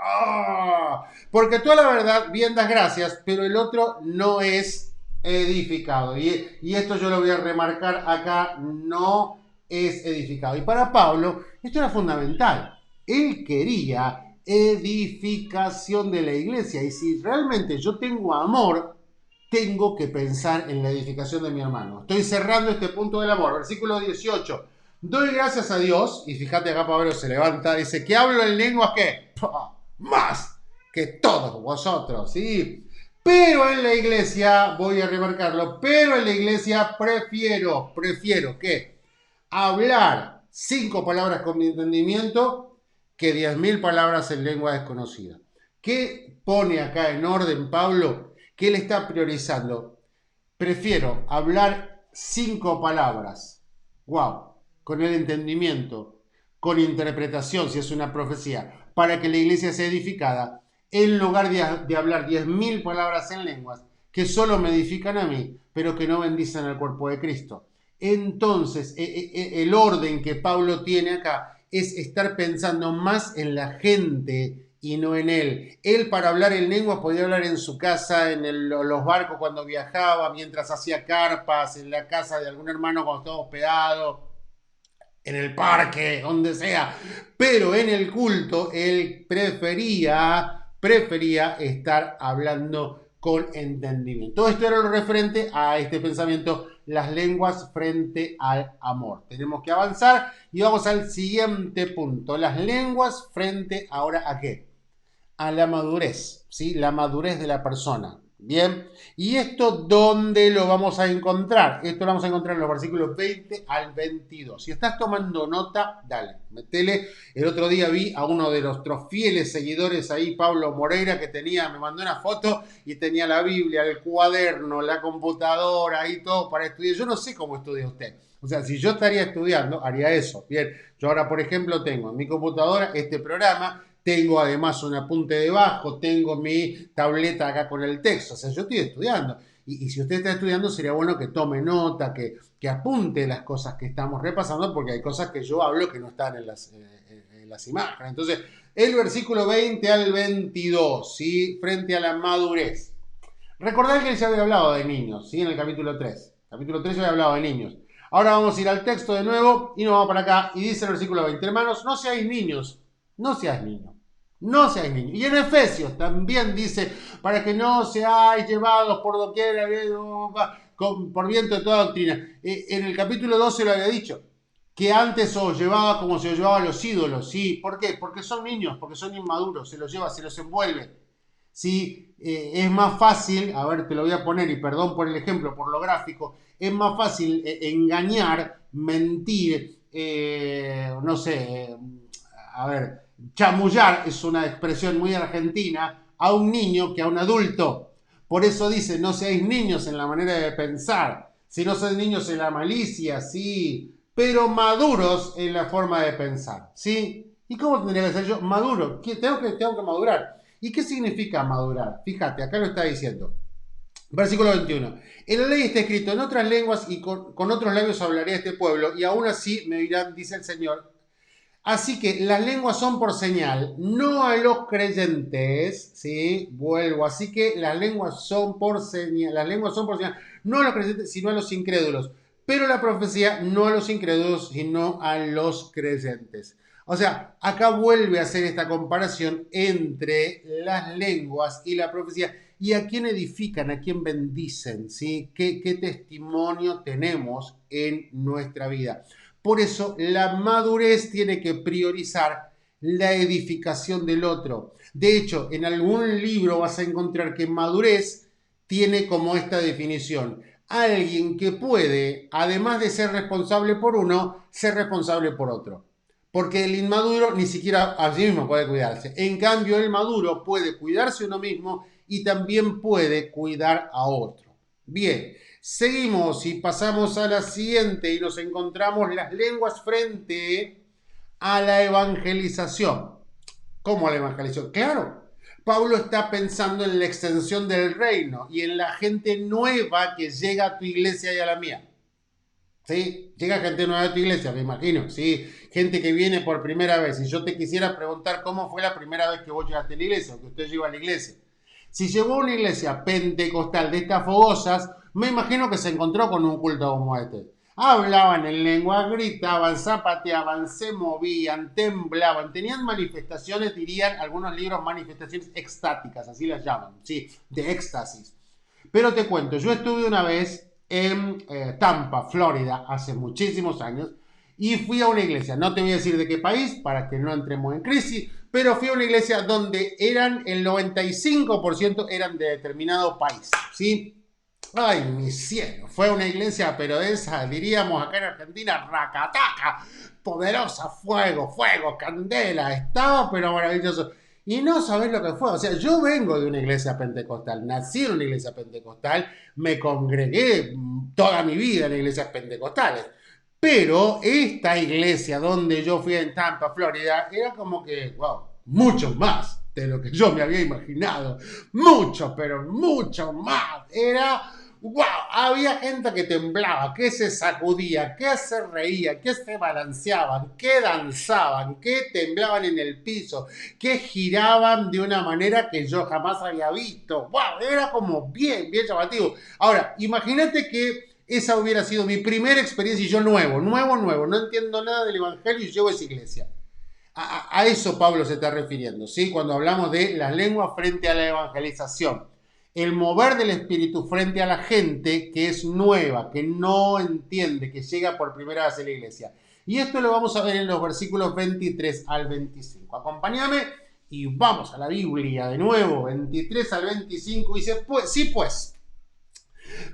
Porque tú a la verdad bien das gracias, pero el otro no es edificado. Y esto yo lo voy a remarcar acá, no es edificado. Y para Pablo, esto era fundamental. Él quería edificación de la iglesia. Y si realmente yo tengo amor, tengo que pensar en la edificación de mi hermano. Estoy cerrando este punto del amor. Versículo 18. Doy gracias a Dios, y fíjate acá Pablo se levanta, dice que hablo en lenguas que más que todos vosotros, ¿sí? Pero en la iglesia, voy a remarcarlo, pero en la iglesia prefiero ¿qué? Hablar 5 palabras con mi entendimiento que 10.000 palabras en lengua desconocida. ¿Qué pone acá en orden Pablo? ¿Qué él está priorizando? Prefiero hablar 5 palabras, wow, con el entendimiento, con interpretación, si es una profecía, para que la iglesia sea edificada, en lugar de hablar 10.000 palabras en lenguas que solo me edifican a mí, pero que no bendicen al cuerpo de Cristo. Entonces, el orden que Pablo tiene acá es estar pensando más en la gente y no en él. Él para hablar en lengua podía hablar en su casa, en los barcos cuando viajaba, mientras hacía carpas, en la casa de algún hermano cuando estaba hospedado, en el parque, donde sea. Pero en el culto él prefería estar hablando con entendimiento. Todo esto era lo referente a este pensamiento las lenguas frente al amor. Tenemos que avanzar y vamos al siguiente punto. Las lenguas frente ahora ¿a qué? A la madurez, ¿sí? La madurez de la persona. Bien, ¿y esto dónde lo vamos a encontrar? Esto lo vamos a encontrar en los versículos 20 al 22. Si estás tomando nota, dale, metele. El otro día vi a uno de nuestros fieles seguidores ahí, Pablo Moreira, que me mandó una foto y tenía la Biblia, el cuaderno, la computadora y todo para estudiar. Yo no sé cómo estudia usted. O sea, si yo estaría estudiando, haría eso. Bien, yo ahora, por ejemplo, tengo en mi computadora este programa. Tengo además un apunte debajo, tengo mi tableta acá con el texto, o sea, yo estoy estudiando. Y si usted está estudiando, sería bueno que tome nota, que apunte las cosas que estamos repasando, porque hay cosas que yo hablo que no están en las imágenes. Entonces, el versículo 20 al 22, ¿sí? Frente a la madurez. Recordad que él ya había hablado de niños, ¿sí? En el capítulo 3. Capítulo 3 ya había hablado de niños. Ahora vamos a ir al texto de nuevo y nos vamos para acá. Y dice el versículo 20, hermanos, no seáis niños. No seas niño, no seáis niño. Y en Efesios también dice, para que no seáis llevados por doquier, por viento de toda doctrina. En el capítulo 12 lo había dicho, que antes os llevaba como se os llevaba a los ídolos. ¿Sí? ¿Por qué? Porque son niños, porque son inmaduros, se los lleva, se los envuelve. ¿Sí? Es más fácil, a ver, te lo voy a poner, y perdón por el ejemplo, por lo gráfico, es más fácil engañar, mentir, no sé, a ver, chamullar es una expresión muy argentina a un niño que a un adulto. Por eso dice, no seáis niños en la manera de pensar, si no sois niños en la malicia, sí, pero maduros en la forma de pensar, ¿sí? ¿Y cómo tendría que ser yo? Maduro, tengo que madurar. ¿Y qué significa madurar? Fíjate, acá lo está diciendo. Versículo 21. En la ley está escrito, en otras lenguas y con otros labios hablaré a este pueblo, y aún así me oirán, dice el Señor. Así que las lenguas son por señal, no a los creyentes, ¿sí? Vuelvo, así que las lenguas son por señal, no a los creyentes, sino a los incrédulos. Pero la profecía no a los incrédulos, sino a los creyentes. O sea, acá vuelve a hacer esta comparación entre las lenguas y la profecía. ¿Y a quién edifican, a quién bendicen? ¿Sí? ¿Qué testimonio tenemos en nuestra vida? Por eso la madurez tiene que priorizar la edificación del otro. De hecho, en algún libro vas a encontrar que madurez tiene como esta definición. Alguien que puede, además de ser responsable por uno, ser responsable por otro. Porque el inmaduro ni siquiera a sí mismo puede cuidarse. En cambio, el maduro puede cuidarse uno mismo y también puede cuidar a otro. Bien. Seguimos y pasamos a la siguiente y nos encontramos las lenguas frente a la evangelización. ¿Cómo a la evangelización? Claro, Pablo está pensando en la extensión del reino y en la gente nueva que llega a tu iglesia y a la mía. ¿Sí? Llega gente nueva a tu iglesia, me imagino, ¿sí? Gente que viene por primera vez. Y yo te quisiera preguntar cómo fue la primera vez que vos llegaste a la iglesia, o que usted llegó a la iglesia. Si llegó a una iglesia pentecostal de estas fogosas, me imagino que se encontró con un culto como este. Hablaban en lengua, gritaban, zapateaban, se movían, temblaban, tenían manifestaciones, dirían algunos libros, manifestaciones extáticas, así las llaman, ¿sí? De éxtasis. Pero te cuento, yo estuve una vez en Tampa, Florida, hace muchísimos años, y fui a una iglesia, no te voy a decir de qué país, para que no entremos en crisis, pero fui a una iglesia donde el 95% eran de determinado país, ¿sí? Ay, mi cielo, fue una iglesia, pero esa, diríamos acá en Argentina, racataca, poderosa, fuego, candela, estaba pero maravilloso. Y no sabés lo que fue, o sea, yo vengo de una iglesia pentecostal, nací en una iglesia pentecostal, me congregué toda mi vida en iglesias pentecostales. Pero esta iglesia donde yo fui en Tampa, Florida, era como que, wow, mucho más de lo que yo me había imaginado. Mucho, pero mucho más. Era, wow, había gente que temblaba, que se sacudía, que se reía, que se balanceaban, que danzaban, que temblaban en el piso, que giraban de una manera que yo jamás había visto. Wow, era como bien, bien llamativo. Ahora, imagínate que esa hubiera sido mi primera experiencia y yo nuevo, no entiendo nada del evangelio y llevo a esa iglesia. A eso Pablo se está refiriendo, ¿sí? Cuando hablamos de las lenguas frente a la evangelización. el mover del Espíritu frente a la gente que es nueva, que no entiende, que llega por primera vez a la iglesia. Y esto lo vamos a ver en los versículos 23 al 25. Acompáñame y vamos a la Biblia de nuevo, 23 al 25. Dice, pues, sí pues,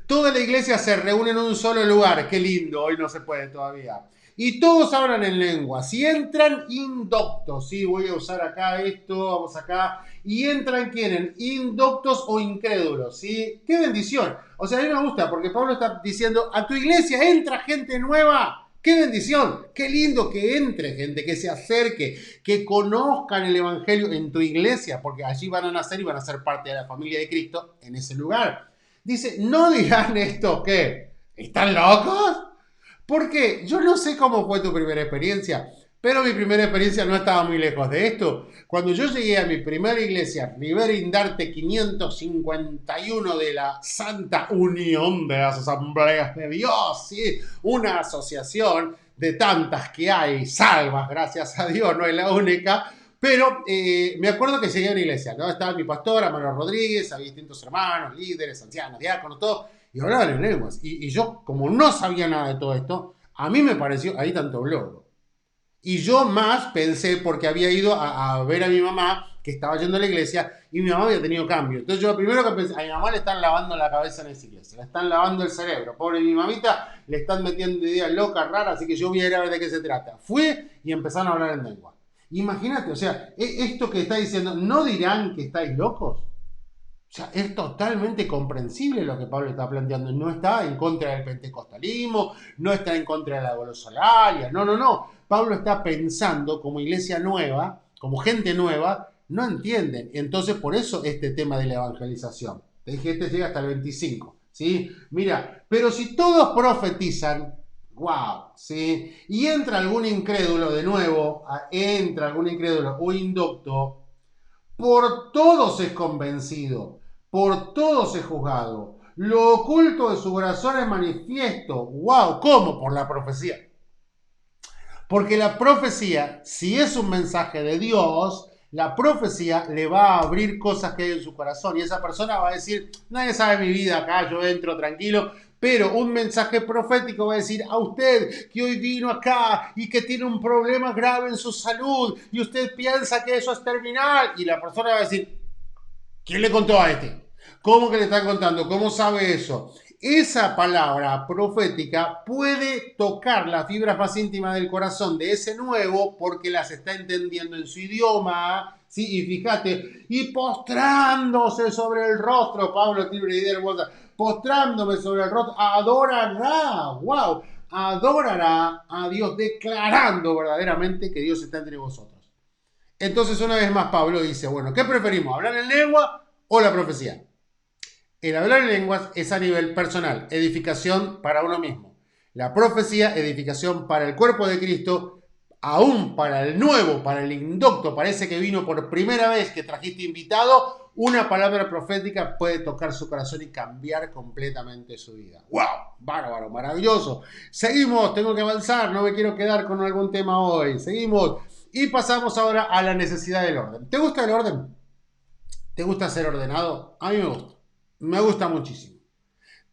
toda la iglesia se reúne en un solo lugar. Qué lindo, hoy no se puede todavía. Y todos hablan en lenguas. Y entran indoctos. ¿Sí? Voy a usar acá esto, vamos acá. Y entran, ¿quieren? Indoctos o incrédulos. ¿Sí? ¡Qué bendición! O sea, a mí me gusta porque Pablo está diciendo, a tu iglesia entra gente nueva. ¡Qué bendición! ¡Qué lindo que entre gente, que se acerque, que conozcan el evangelio en tu iglesia! Porque allí van a nacer y van a ser parte de la familia de Cristo en ese lugar. Dice, ¿no dirán esto qué? ¿Están locos? Porque yo no sé cómo fue tu primera experiencia, pero mi primera experiencia no estaba muy lejos de esto. Cuando yo llegué a mi primera iglesia, Rivera Indarte 551 de la Santa Unión de las Asambleas de Dios, ¿sí? Una asociación de tantas que hay, salvas, gracias a Dios, no es la única. Pero me acuerdo que llegué a una iglesia, ¿no? Estaba mi pastor, Manuel Rodríguez, había distintos hermanos, líderes, ancianos, diáconos, todo, y hablaban en lenguas. Y yo, como no sabía nada de todo esto, a mí me pareció ahí tanto loco. Y yo más pensé, porque había ido a ver a mi mamá, que estaba yendo a la iglesia, y mi mamá había tenido cambio. Entonces yo lo primero que pensé, a mi mamá le están lavando la cabeza en esa iglesia, le están lavando el cerebro. Pobre mi mamita, le están metiendo ideas locas, raras, así que yo voy a ir a ver de qué se trata. Fui y empezaron a hablar en lengua. Imagínate, o sea, esto que está diciendo, ¿no dirán que estáis locos? O sea, es totalmente comprensible lo que Pablo está planteando. No está en contra del pentecostalismo, no está en contra de la glosolalia, no. Pablo está pensando como iglesia nueva, como gente nueva, no entienden. Entonces, por eso este tema de la evangelización. Te dije, este llega hasta el 25, ¿sí? Mira, pero si todos profetizan, wow, ¿sí? Y entra algún incrédulo de nuevo, entra algún incrédulo o indocto, por todos es convencido, por todos es juzgado. Lo oculto de su corazón es manifiesto. ¡Wow! ¿Cómo? Por la profecía. Porque la profecía, si es un mensaje de Dios, la profecía le va a abrir cosas que hay en su corazón. Y esa persona va a decir, nadie sabe mi vida acá, yo entro tranquilo. Pero un mensaje profético va a decir a usted que hoy vino acá y que tiene un problema grave en su salud y usted piensa que eso es terminal. Y la persona va a decir, ¿quién le contó a este? ¿Cómo que le están contando? ¿Cómo sabe eso? Esa palabra profética puede tocar las fibras más íntimas del corazón de ese nuevo porque las está entendiendo en su idioma, ¿sí? Y fíjate, y postrándose sobre el rostro, Pablo tiene una idea hermosa, postrándome sobre el rostro, adorará, wow, adorará a Dios, declarando verdaderamente que Dios está entre vosotros. Entonces, una vez más, Pablo dice, bueno, ¿qué preferimos? ¿Hablar en lengua o la profecía? El hablar en lenguas es a nivel personal, edificación para uno mismo. La profecía, edificación para el cuerpo de Cristo, aún para el nuevo, para el indocto, parece que vino por primera vez, que trajiste invitado, una palabra profética puede tocar su corazón y cambiar completamente su vida. ¡Wow! Bárbaro, maravilloso. Seguimos, tengo que avanzar, no me quiero quedar con algún tema hoy. Seguimos y pasamos ahora a la necesidad del orden. ¿Te gusta el orden? ¿Te gusta ser ordenado? A mí me gusta. Me gusta muchísimo.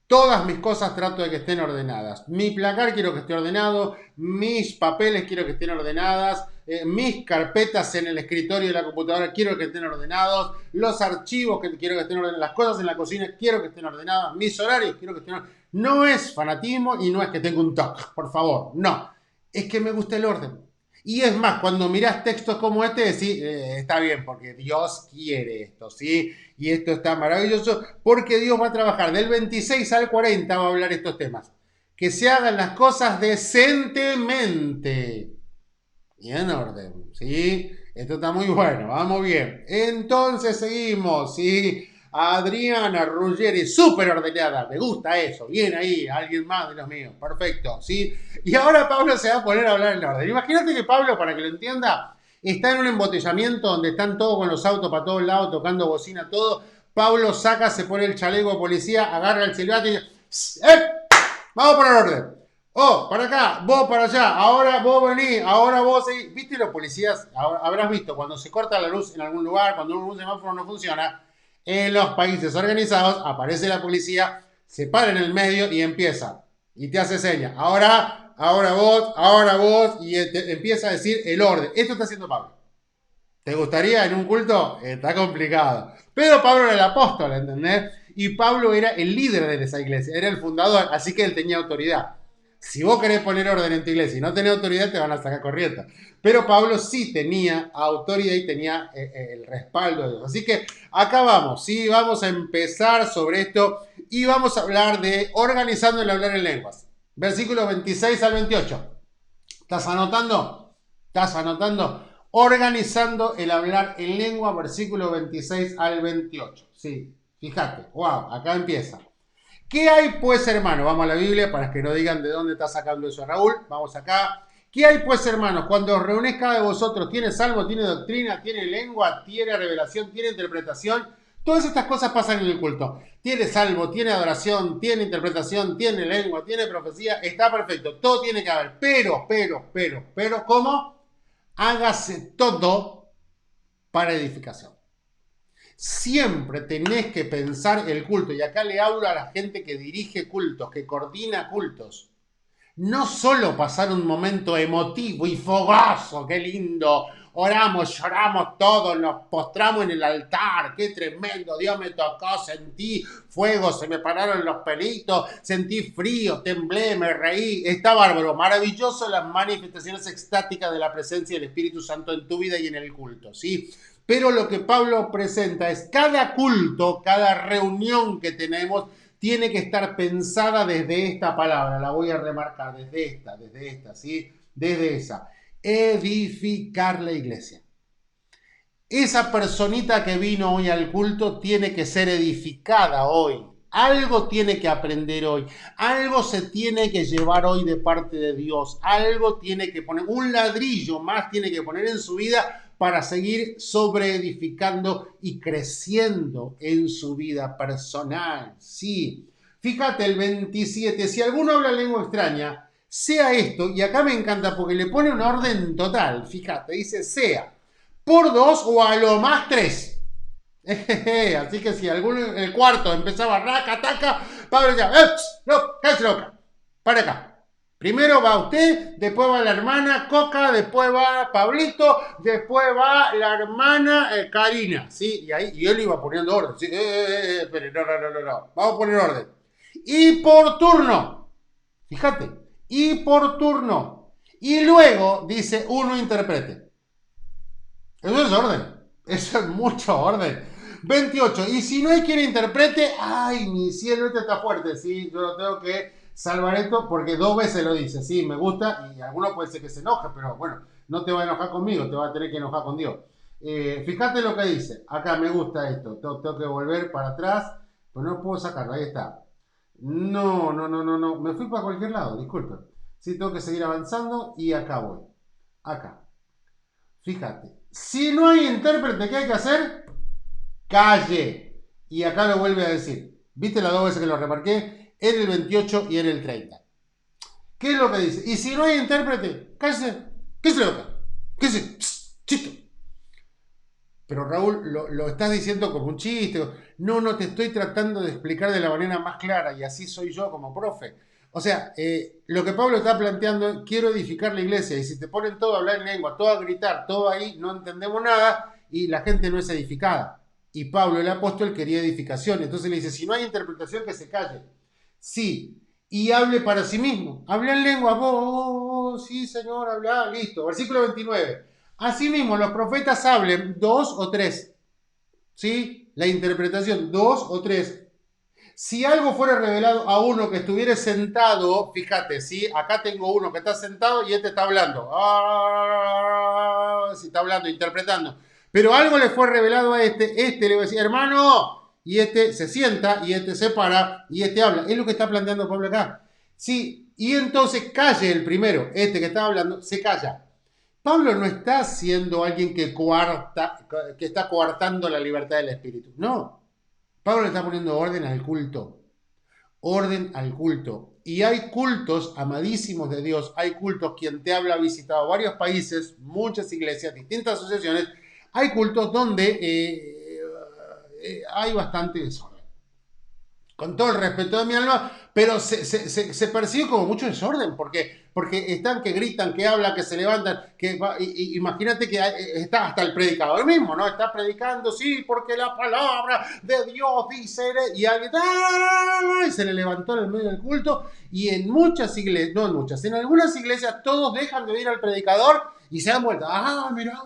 Todas mis cosas trato de que estén ordenadas. Mi placar quiero que esté ordenado, mis papeles quiero que estén ordenadas, mis carpetas en el escritorio de la computadora quiero que estén ordenados, los archivos que quiero que estén ordenados, las cosas en la cocina quiero que estén ordenadas, mis horarios quiero que estén ordenados. No es fanatismo y no es que tenga un toque, por favor, no. Es que me gusta el orden. Y es más, cuando mirás textos como este, decís, está bien, porque Dios quiere esto, ¿sí? Y esto está maravilloso, porque Dios va a trabajar del 26 al 40, va a hablar estos temas. Que se hagan las cosas decentemente y en orden, ¿sí? Esto está muy bueno, vamos bien. Entonces seguimos, ¿sí? Adriana Ruggeri, súper ordenada, me gusta eso, bien ahí, alguien más de los míos, perfecto, ¿sí? Y ahora Pablo se va a poner a hablar en orden. Imagínate que Pablo, para que lo entienda, está en un embotellamiento donde están todos con los autos para todos lados, tocando bocina, todo. Pablo saca, se pone el chaleco de policía, agarra el silbato y dice, ¡eh! Vamos a poner orden. Oh, para acá, vos para allá, ahora vos venís, ahora vos seguís. ¿Viste los policías? Habrás visto cuando se corta la luz en algún lugar, cuando un semáforo no funciona, En los países organizados aparece la policía, se para en el medio y empieza. Y te hace señas. Ahora vos, y te empieza a decir el orden. Esto está haciendo Pablo. ¿Te gustaría en un culto? Está complicado. Pero Pablo era el apóstol, ¿entendés? Y Pablo era el líder de esa iglesia, era el fundador, así que él tenía autoridad. Si vos querés poner orden en tu iglesia y no tenés autoridad, te van a sacar corriendo. Pero Pablo sí tenía autoridad y tenía el respaldo de Dios. Así que acá vamos, ¿sí? Vamos a empezar sobre esto y vamos a hablar de organizando el hablar en lenguas. Versículos 26 al 28. ¿Estás anotando? ¿Estás anotando? Organizando el hablar en lengua, versículo 26 al 28. Sí, fíjate, wow, acá empieza. ¿Qué hay pues, hermano? Vamos a la Biblia para que no digan de dónde está sacando eso Raúl. Vamos acá. ¿Qué hay pues, hermanos? Cuando os reunís cada de vosotros, ¿tiene salmo, tiene doctrina, tiene lengua, tiene revelación, tiene interpretación? Todas estas cosas pasan en el culto. Tiene salmo, tiene adoración, tiene interpretación, tiene lengua, tiene profecía. Está perfecto. Todo tiene que haber. Pero, ¿cómo? Hágase todo para edificación. Siempre tenés que pensar el culto, y acá le hablo a la gente que dirige cultos, que coordina cultos. No solo pasar un momento emotivo y fogoso, qué lindo, oramos, lloramos todos, nos postramos en el altar, qué tremendo, Dios me tocó, sentí fuego, se me pararon los pelitos, sentí frío, temblé, me reí, está bárbaro, maravilloso las manifestaciones extáticas de la presencia del Espíritu Santo en tu vida y en el culto, ¿sí? Pero lo que Pablo presenta es cada culto, cada reunión que tenemos, tiene que estar pensada desde esta palabra, la voy a remarcar, desde esta, ¿sí? Desde esa. Edificar la iglesia. Esa personita que vino hoy al culto tiene que ser edificada hoy. Algo tiene que aprender hoy. Algo se tiene que llevar hoy de parte de Dios. Algo tiene que poner, un ladrillo más tiene que poner en su vida para seguir sobreedificando y creciendo en su vida personal. Sí. Fíjate el 27, si alguno habla lengua extraña, sea esto, y acá me encanta porque le pone un orden total, fíjate, dice sea, por dos o a lo más tres. Así que si alguno, el cuarto empezaba raca, taca, Pablo decía, no, cállate loca, para acá. Primero va usted, después va la hermana Coca, después va Pablito, después va la hermana Karina, ¿sí? Y él iba poniendo orden, ¿sí? Pero no, vamos a poner orden. Y por turno, fíjate, y por turno. Y luego dice uno interprete. Eso es orden, eso es mucho orden. 28, y si no hay quien interprete, ay, mi cielo, este está fuerte, ¿sí? Yo lo tengo que salvar esto porque dos veces lo dice, sí, me gusta, y alguno puede ser que se enoje, pero bueno, no te va a enojar conmigo, te va a tener que enojar con Dios. Fíjate lo que dice, acá me gusta esto, tengo que volver para atrás, pero no puedo sacarlo, ahí está. No, me fui para cualquier lado, disculpen. Sí, tengo que seguir avanzando y acá voy. Acá. Fíjate. Si no hay intérprete, ¿qué hay que hacer? Calle. Y acá lo vuelve a decir. ¿Viste las dos veces que lo remarqué? En el 28 y en el 30. ¿Qué es lo que dice? Y si no hay intérprete, cállese. ¿Qué se le toca? ¿Qué se? Chito. Pero Raúl, lo estás diciendo como un chiste. No, te estoy tratando de explicar de la manera más clara y así soy yo como profe. O sea, lo que Pablo está planteando es, quiero edificar la iglesia y si te ponen todo a hablar en lengua, todo a gritar, todo ahí, no entendemos nada y la gente no es edificada. Y Pablo, el apóstol, quería edificación. Entonces le dice, si no hay interpretación, que se calle. Sí, y hable para sí mismo. Habla en lengua, vos, sí, Señor, habla, listo. Versículo 29. Asimismo, los profetas hablen dos o tres. ¿Sí? La interpretación, dos o tres. Si algo fuera revelado a uno que estuviera sentado, fíjate, ¿sí? Acá tengo uno que está sentado y este está hablando. Sí, está hablando, interpretando. Pero algo le fue revelado a este le va a decir, hermano, y este se sienta, y este se para, y este habla. Es lo que está planteando Pablo acá. Sí, y entonces calle el primero, este que está hablando, se calla. Pablo no está siendo alguien que está coartando la libertad del espíritu. No. Pablo le está poniendo orden al culto. Orden al culto. Y hay cultos, amadísimos de Dios, hay cultos, quien te habla ha visitado varios países, muchas iglesias, distintas asociaciones. Hay cultos donde hay bastante desorden. Con todo el respeto de mi alma, pero se percibe como mucho desorden, porque están que gritan, que hablan, que se levantan, imagínate que está hasta el predicador mismo, ¿no? Está predicando, sí, porque la palabra de Dios dice, y alguien, ¡ah! Y se le levantó en el medio del culto, y en muchas iglesias, no en muchas, en algunas iglesias todos dejan de ir al predicador y se dan vuelta, mirá,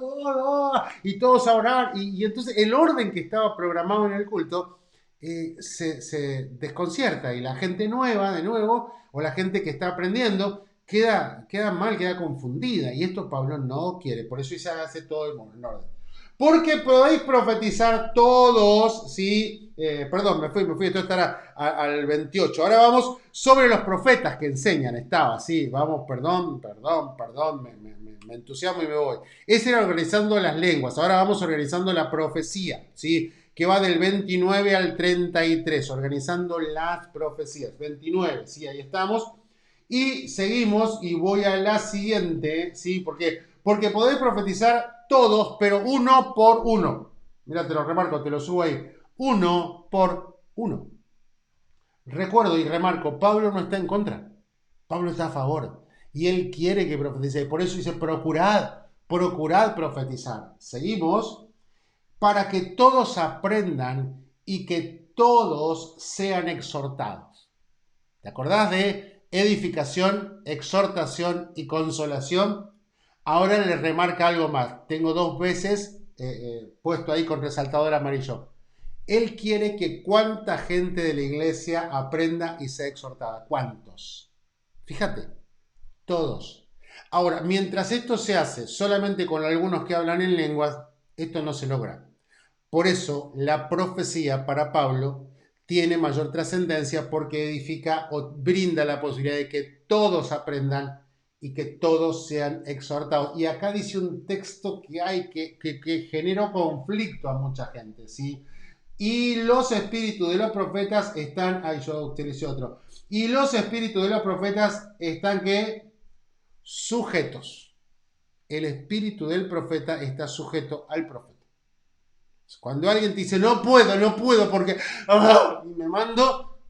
y todos a orar, y entonces el orden que estaba programado en el culto se desconcierta y la gente nueva, de nuevo, o la gente que está aprendiendo, queda mal, queda confundida. Y esto Pablo no quiere, por eso se hace todo en orden. Porque podéis profetizar todos, ¿sí? Perdón, me fui, esto estará al 28. Ahora vamos sobre los profetas que enseñan, estaba, sí, vamos, perdón, me entusiasmo y me voy. Ese era organizando las lenguas, ahora vamos organizando la profecía, ¿sí? Que va del 29 al 33, organizando las profecías. 29, sí, ahí estamos. Y seguimos y voy a la siguiente, ¿sí? Porque podéis profetizar todos, pero uno por uno. Mira, te lo remarco, te lo subo ahí. Uno por uno. Recuerdo y remarco, Pablo no está en contra. Pablo está a favor. Y él quiere que profetice. Por eso dice, procurad profetizar. Seguimos. Para que todos aprendan y que todos sean exhortados. ¿Te acordás de edificación, exhortación y consolación? Ahora le remarca algo más. Tengo dos veces puesto ahí con resaltador amarillo. Él quiere que cuánta gente de la iglesia aprenda y sea exhortada. ¿Cuántos? Fíjate, todos. Ahora, mientras esto se hace solamente con algunos que hablan en lenguas, esto no se logra. Por eso la profecía para Pablo tiene mayor trascendencia porque edifica o brinda la posibilidad de que todos aprendan y que todos sean exhortados. Y acá dice un texto que generó conflicto a mucha gente, ¿sí? Y los espíritus de los profetas están, yo utilicé otro, y los espíritus de los profetas están ¿qué? Sujetos. El espíritu del profeta está sujeto al profeta. Cuando alguien te dice, no puedo, porque me mando,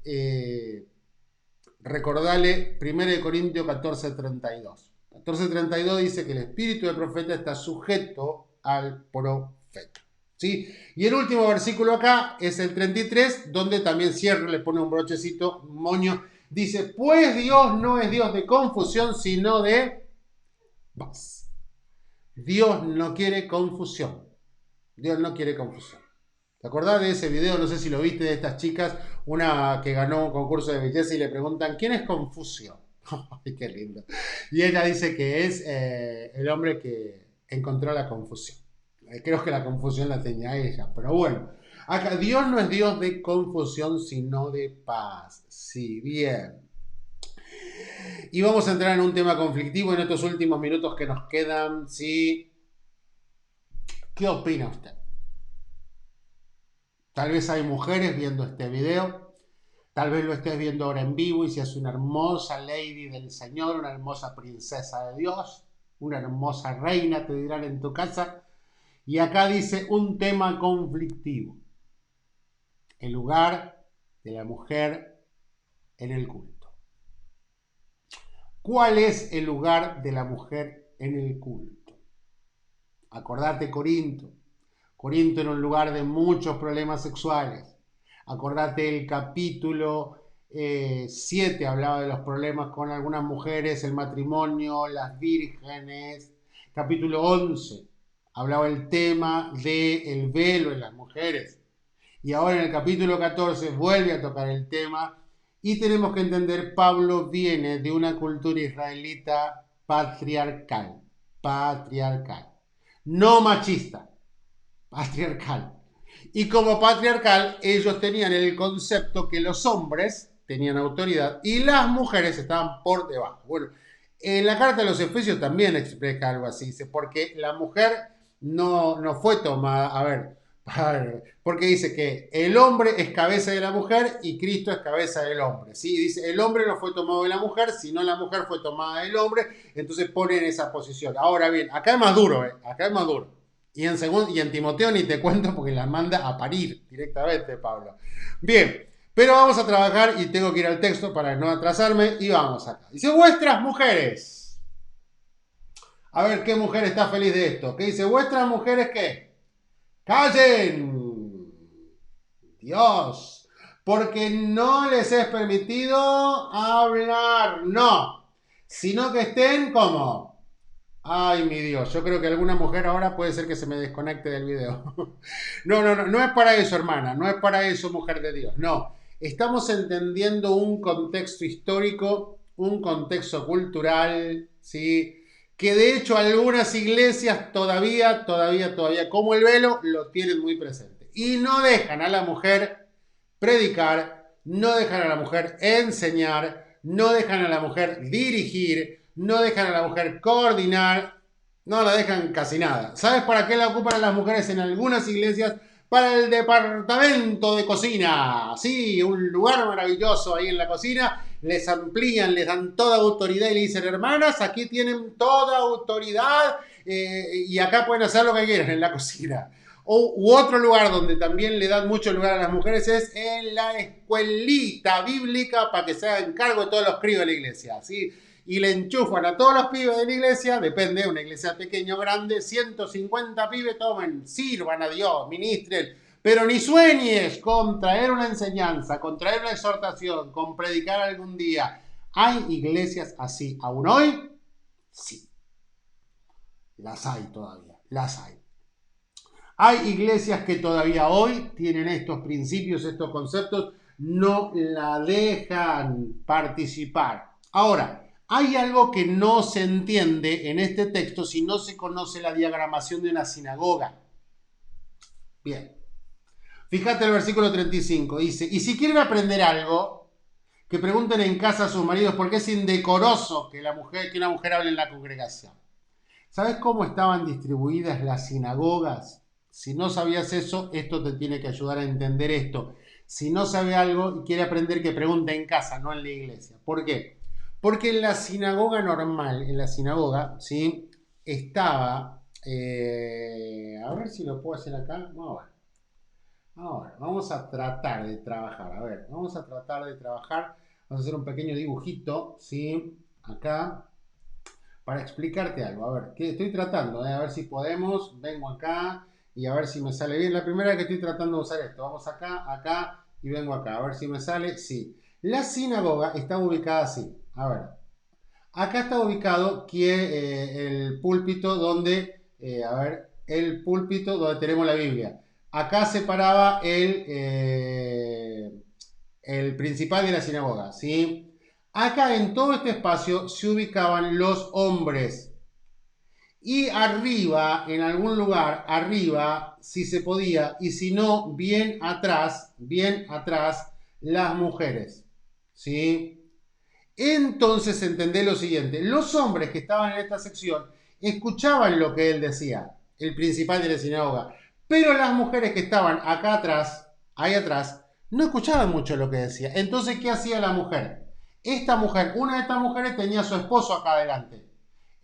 recordale 1 Corintios 14:32. 14:32 dice que el espíritu del profeta está sujeto al profeta. ¿Sí? Y el último versículo acá es el 33, donde también cierra, le pone un brochecito, un moño. Dice, pues Dios no es Dios de confusión, sino de paz. Dios no quiere confusión. Dios no quiere confusión. ¿Te acordás de ese video? No sé si lo viste, de estas chicas, una que ganó un concurso de belleza y le preguntan, ¿quién es Confucio? Ay, qué lindo. Y ella dice que es el hombre que encontró la confusión. Creo que la confusión la tenía ella, pero bueno. Acá Dios no es Dios de confusión, sino de paz. Sí, bien. Y vamos a entrar en un tema conflictivo en estos últimos minutos que nos quedan. ¿Sí? ¿Qué opina usted? Tal vez hay mujeres viendo este video, tal vez lo estés viendo ahora en vivo y seas una hermosa lady del Señor, una hermosa princesa de Dios, una hermosa reina, te dirán en tu casa. Y acá dice un tema conflictivo, el lugar de la mujer en el culto. ¿Cuál es el lugar de la mujer en el culto? Acordate Corinto. Corinto era un lugar de muchos problemas sexuales. Acordate el capítulo 7, hablaba de los problemas con algunas mujeres, el matrimonio, las vírgenes. Capítulo 11, hablaba el tema del velo en las mujeres. Y ahora en el capítulo 14 vuelve a tocar el tema. Y tenemos que entender, Pablo viene de una cultura israelita patriarcal. No machista. Patriarcal. Y como patriarcal, ellos tenían el concepto que los hombres tenían autoridad y las mujeres estaban por debajo. Bueno, en la carta de los Efesios también explica algo así, dice, porque la mujer no fue tomada, a ver, porque dice que el hombre es cabeza de la mujer y Cristo es cabeza del hombre, ¿sí? Dice, el hombre no fue tomado de la mujer, sino la mujer fue tomada del hombre, entonces pone en esa posición. Ahora bien, acá es más duro, acá es más duro. Y en Timoteo ni te cuento porque la manda a parir directamente, Pablo. Bien, pero vamos a trabajar y tengo que ir al texto para no atrasarme y vamos acá. Dice, vuestras mujeres. A ver, ¿qué mujer está feliz de esto? ¿Qué dice? ¿Vuestras mujeres qué? ¡Callen! Dios, porque no les es permitido hablar, no, sino que estén como... Ay, mi Dios, yo creo que alguna mujer ahora puede ser que se me desconecte del video. No es para eso, hermana, no es para eso, mujer de Dios, no. Estamos entendiendo un contexto histórico, un contexto cultural, ¿sí? Que de hecho algunas iglesias todavía, como el velo, lo tienen muy presente. Y no dejan a la mujer predicar, no dejan a la mujer enseñar, no dejan a la mujer dirigir, no dejan a la mujer coordinar, no la dejan casi nada. ¿Sabes para qué la ocupan las mujeres en algunas iglesias? Para el departamento de cocina. Sí, un lugar maravilloso ahí en la cocina. Les amplían, les dan toda autoridad y le dicen, hermanas, aquí tienen toda autoridad y acá pueden hacer lo que quieran en la cocina. U otro lugar donde también le dan mucho lugar a las mujeres es en la escuelita bíblica para que se hagan cargo de todos los críos de la iglesia, ¿sí? Y le enchufan a todos los pibes de la iglesia, depende, una iglesia pequeña o grande, 150 pibes, tomen, sirvan a Dios, ministren, pero ni sueñes con traer una enseñanza, con traer una exhortación, con predicar algún día. ¿Hay iglesias así aún hoy? Sí, las hay todavía, las hay. Hay iglesias que todavía hoy tienen estos principios, estos conceptos, no la dejan participar. Ahora, hay algo que no se entiende en este texto si no se conoce la diagramación de una sinagoga. Bien. Fíjate el versículo 35. Dice, y si quieren aprender algo, que pregunten en casa a sus maridos porque es indecoroso que una mujer hable en la congregación. ¿Sabes cómo estaban distribuidas las sinagogas? Si no sabías eso, esto te tiene que ayudar a entender esto. Si no sabe algo y quiere aprender, que pregunte en casa, no en la iglesia. ¿Por qué? Porque en la sinagoga normal, ¿sí? Estaba, a ver si lo puedo hacer acá. Vamos a tratar de trabajar. A ver, vamos a tratar de trabajar. Vamos a hacer un pequeño dibujito, ¿sí? Acá, para explicarte algo. A ver, ¿qué estoy tratando? A ver si podemos. Vengo acá y a ver si me sale bien. La primera vez que estoy tratando de usar esto. Vamos acá y vengo acá. A ver si me sale. Sí. La sinagoga está ubicada así. A ver. Acá está ubicado el púlpito donde, el púlpito donde tenemos la Biblia. Acá se paraba el principal de la sinagoga, ¿sí? Acá en todo este espacio se ubicaban los hombres. Y arriba, en algún lugar, arriba, si se podía, y si no, bien atrás, las mujeres, ¿sí? Entonces entendé lo siguiente, los hombres que estaban en esta sección escuchaban lo que él decía, el principal de la sinagoga, pero las mujeres que estaban acá atrás, ahí atrás, no escuchaban mucho lo que decía. Entonces, ¿qué hacía la mujer? Una de estas mujeres tenía a su esposo acá adelante.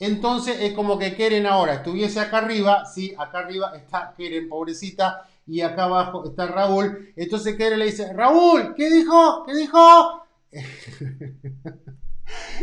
Entonces es como que Keren ahora estuviese acá arriba, sí, acá arriba está Keren, pobrecita, y acá abajo está Raúl. Entonces Keren le dice, Raúl, ¿qué dijo? ¿Qué dijo?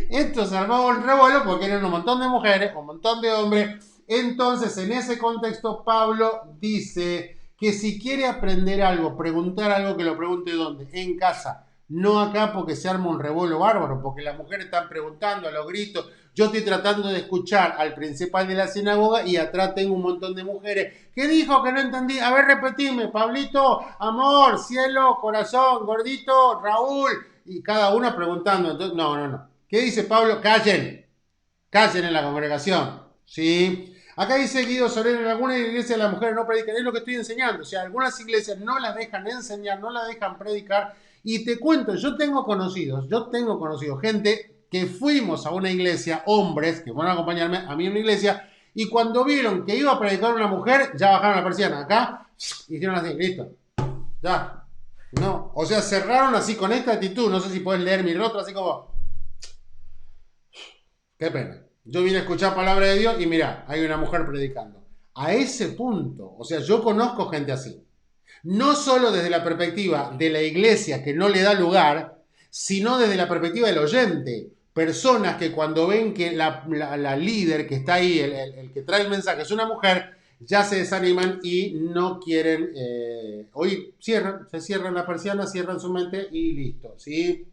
Esto se armaba un revuelo porque eran un montón de mujeres, un montón de hombres. Entonces, en ese contexto, Pablo dice que si quiere aprender algo, preguntar algo, que lo pregunte ¿dónde? En casa. No acá porque se arma un revuelo bárbaro, porque las mujeres están preguntando a los gritos. Yo estoy tratando de escuchar al principal de la sinagoga y atrás tengo un montón de mujeres. ¿Qué dijo? Que no entendí. A ver, repetime. Pablito, amor, cielo, corazón, gordito, Raúl. Y cada una preguntando. Entonces, no. ¿Qué dice Pablo? Callen en la congregación, ¿sí? Acá dice Guido Soler, en algunas iglesias las mujeres no predican, es lo que estoy enseñando, o sea, algunas iglesias no las dejan enseñar, no las dejan predicar, y te cuento, yo tengo conocidos, gente que fuimos a una iglesia, hombres que fueron a acompañarme a mí en una iglesia, y cuando vieron que iba a predicar una mujer, ya bajaron la persiana, acá, hicieron así, listo, ya, no, o sea, cerraron así con esta actitud, no sé si puedes leer mi rostro, así como... Qué pena. Yo vine a escuchar palabra de Dios y mirá, hay una mujer predicando. A ese punto. O sea, yo conozco gente así. No solo desde la perspectiva de la iglesia que no le da lugar, sino desde la perspectiva del oyente. Personas que cuando ven que la líder que está ahí, el que trae el mensaje es una mujer, ya se desaniman y no quieren oír. Cierran, se cierran la persiana, cierran su mente y listo. ¿Sí?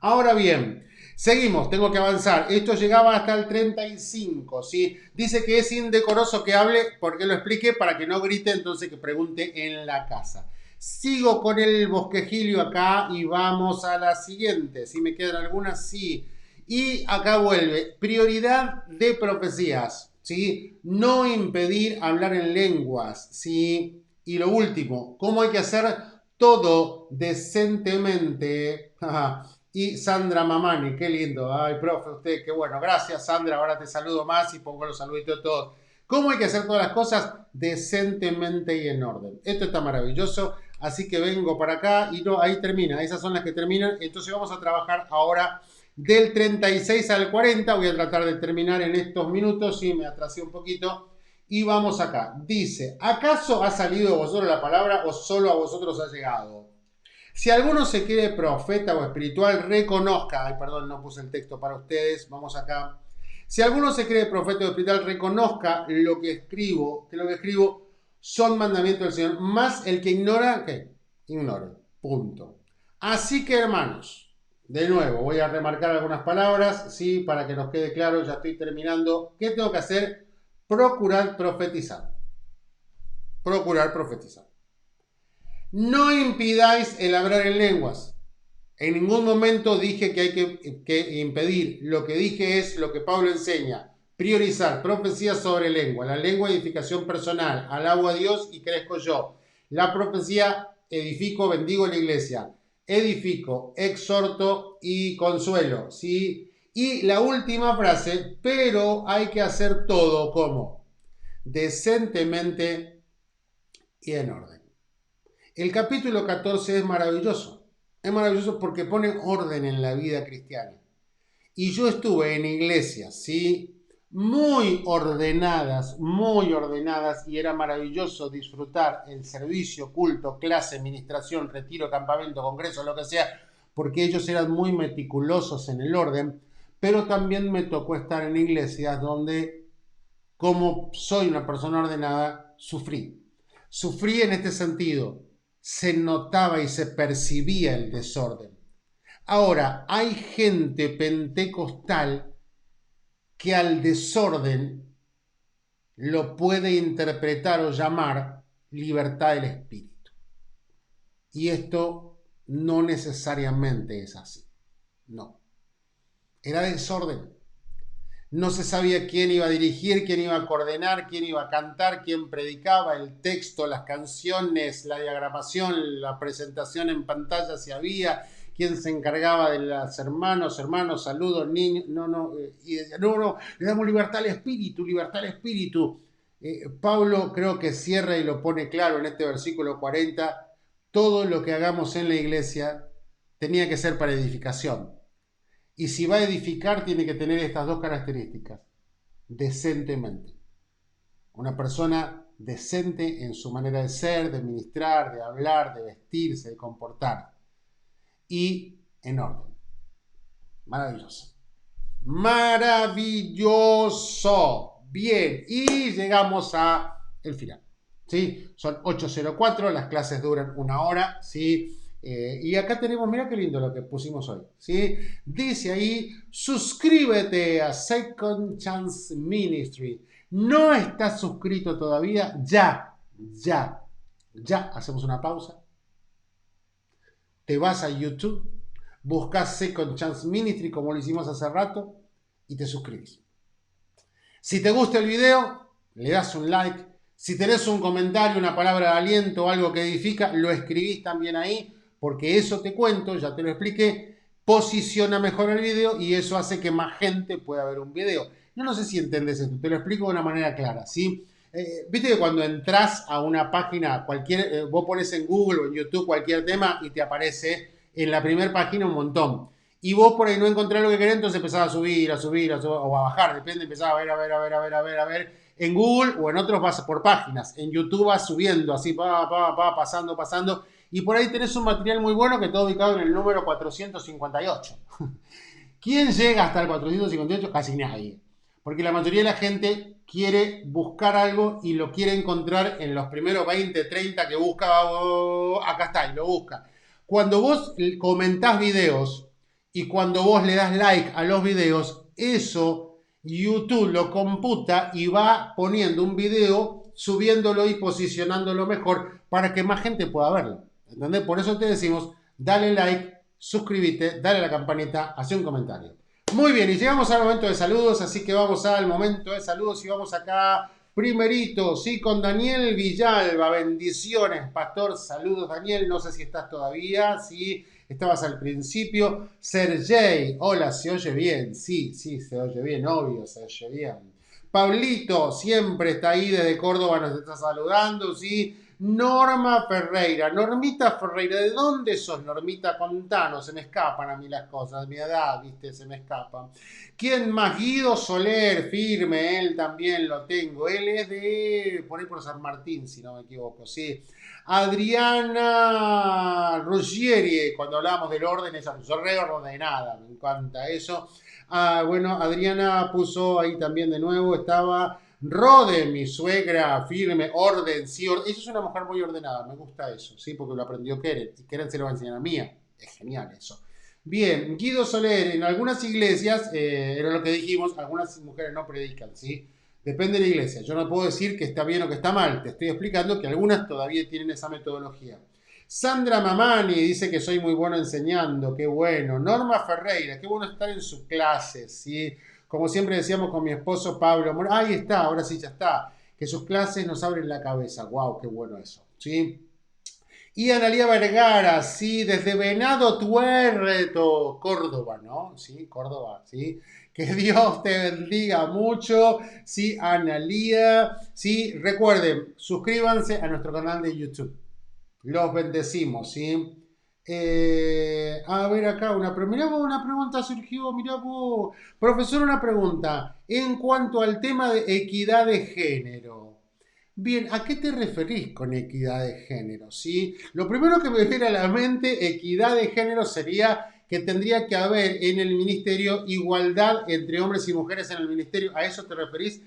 Ahora bien, seguimos, tengo que avanzar. Esto llegaba hasta el 35, ¿sí? Dice que es indecoroso que hable, porque lo explique, para que no grite, entonces que pregunte en la casa. Sigo con el bosquejilio acá y vamos a la siguiente. Si me quedan algunas, sí. Y acá vuelve. Prioridad de profecías, ¿sí? No impedir hablar en lenguas, ¿sí? Y lo último, ¿cómo hay que hacer todo decentemente? Y Sandra Mamani, qué lindo. Ay, profe, usted, qué bueno. Gracias, Sandra. Ahora te saludo más y pongo los saluditos a todos. ¿Cómo hay que hacer todas las cosas? Decentemente y en orden. Esto está maravilloso. Así que vengo para acá y no, ahí termina. Esas son las que terminan. Entonces vamos a trabajar ahora del 36 al 40. Voy a tratar de terminar en estos minutos. Sí, me atrasé un poquito. Y vamos acá. Dice, ¿acaso ha salido de vosotros la palabra o solo a vosotros ha llegado? Si alguno se cree profeta o espiritual, reconozca, ay, perdón, no puse el texto para ustedes, vamos acá. Si alguno se cree profeta o espiritual, reconozca lo que escribo, que lo que escribo son mandamientos del Señor, más el que ignora, ¿qué? Ignore, punto. Así que, hermanos, de nuevo, voy a remarcar algunas palabras, sí, para que nos quede claro, ya estoy terminando. ¿Qué tengo que hacer? Procurar profetizar. Procurar profetizar. No impidáis el hablar en lenguas. En ningún momento dije que hay que impedir. Lo que dije es lo que Pablo enseña. Priorizar profecía sobre lengua. La lengua, edificación personal. Alabo a Dios y crezco yo. La profecía, edifico, bendigo la iglesia. Edifico, exhorto y consuelo. ¿Sí? Y la última frase, pero hay que hacer todo como decentemente y en orden. El capítulo 14 es maravilloso. Es maravilloso porque pone orden en la vida cristiana. Y yo estuve en iglesias, ¿sí? Muy ordenadas, y era maravilloso disfrutar el servicio, culto, clase, ministración, retiro, campamento, congreso, lo que sea, porque ellos eran muy meticulosos en el orden, pero también me tocó estar en iglesias donde, como soy una persona ordenada, sufrí. Sufrí en este sentido. Se notaba y se percibía el desorden. Ahora, hay gente pentecostal que al desorden lo puede interpretar o llamar libertad del espíritu. Y esto no necesariamente es así. No. Era desorden. No se sabía quién iba a dirigir, quién iba a coordinar, quién iba a cantar, quién predicaba, el texto, las canciones, la diagramación, la presentación en pantalla si había, quién se encargaba de los hermanos, saludos, niños, y decía, no, le damos libertad al espíritu, libertad al espíritu. Pablo creo que cierra y lo pone claro en este versículo 40, todo lo que hagamos en la iglesia tenía que ser para edificación. Y si va a edificar, tiene que tener estas dos características. Decentemente. Una persona decente en su manera de ser, de ministrar, de hablar, de vestirse, de comportar. Y en orden. Maravilloso. Maravilloso. Bien. Y llegamos a el final. ¿Sí? Son 8:04. Las clases duran 1 hora. ¿Sí? Y acá tenemos, mira qué lindo lo que pusimos hoy, ¿sí? Dice ahí, suscríbete a Second Chance Ministry. ¿No estás suscrito todavía? Ya. Hacemos una pausa. Te vas a YouTube, buscas Second Chance Ministry como lo hicimos hace rato y te suscribes. Si te gusta el video, le das un like. Si tenés un comentario, una palabra de aliento, algo que edifica, lo escribís también ahí. Porque eso te cuento, ya te lo expliqué, posiciona mejor el video y eso hace que más gente pueda ver un video. Yo no sé si entendés esto, te lo explico de una manera clara, ¿sí? Viste que cuando entras a una página, vos pones en Google o en YouTube cualquier tema y te aparece en la primera página un montón. Y vos por ahí no encontrás lo que querés, entonces empezás a subir o a bajar, depende, empezás a ver. En Google o en otros vas por páginas. En YouTube vas subiendo, así, pasando. Y por ahí tenés un material muy bueno que está ubicado en el número 458. ¿Quién llega hasta el 458? Casi nadie. Porque la mayoría de la gente quiere buscar algo y lo quiere encontrar en los primeros 20, 30 que busca. Oh, acá está, y lo busca. Cuando vos comentás videos y cuando vos le das like a los videos, eso YouTube lo computa y va poniendo un video, subiéndolo y posicionándolo mejor para que más gente pueda verlo. ¿Entendés? Por eso te decimos, dale like, suscríbete, dale a la campanita, hace un comentario. Muy bien, y llegamos al momento de saludos, así que vamos al momento de saludos y vamos acá primerito, sí, con Daniel Villalba. Bendiciones, pastor. Saludos, Daniel. No sé si estás todavía, sí, estabas al principio. Sergey, hola, ¿se oye bien? Sí, se oye bien, obvio, se oye bien. Pablito, siempre está ahí desde Córdoba, nos está saludando, sí. Norma Ferreira, Normita Ferreira, ¿de dónde sos, Normita? Contanos, se me escapan a mí las cosas, mi edad, viste, se me escapan. ¿Quién más? Guido Soler, firme, él también lo tengo, él es de, por ahí por San Martín, si no me equivoco, sí. Adriana Ruggieri, cuando hablamos del orden, esa reordenada, me encanta eso. Bueno, Adriana puso ahí también de nuevo, estaba Rode, mi suegra, firme, orden, sí, orden. Ella es una mujer muy ordenada, me gusta eso, sí, porque lo aprendió Keren, y Keren se lo va a enseñar a Mía, es genial eso. Bien, Guido Soler, en algunas iglesias, era lo que dijimos, algunas mujeres no predican, ¿sí? Depende de la iglesia, yo no puedo decir que está bien o que está mal, te estoy explicando que algunas todavía tienen esa metodología. Sandra Mamani dice que soy muy bueno enseñando, qué bueno. Norma Ferreira, qué bueno estar en su clase, ¿sí? Como siempre decíamos con mi esposo Pablo, ahí está, ahora sí ya está, que sus clases nos abren la cabeza, wow, qué bueno eso, ¿sí? Y Analía Vergara, sí, desde Venado Tuerto, Córdoba, ¿no? Sí, Córdoba, sí. Que Dios te bendiga mucho, sí, Analía, sí, recuerden, suscríbanse a nuestro canal de YouTube. Los bendecimos, ¿sí? A ver acá, mirá vos, una pregunta surgió, mirá vos. Profesor, una pregunta. En cuanto al tema de equidad de género. Bien, ¿a qué te referís con equidad de género? ¿Sí? Lo primero que me viene a la mente, equidad de género, sería que tendría que haber en el ministerio igualdad entre hombres y mujeres en el ministerio. ¿A eso te referís?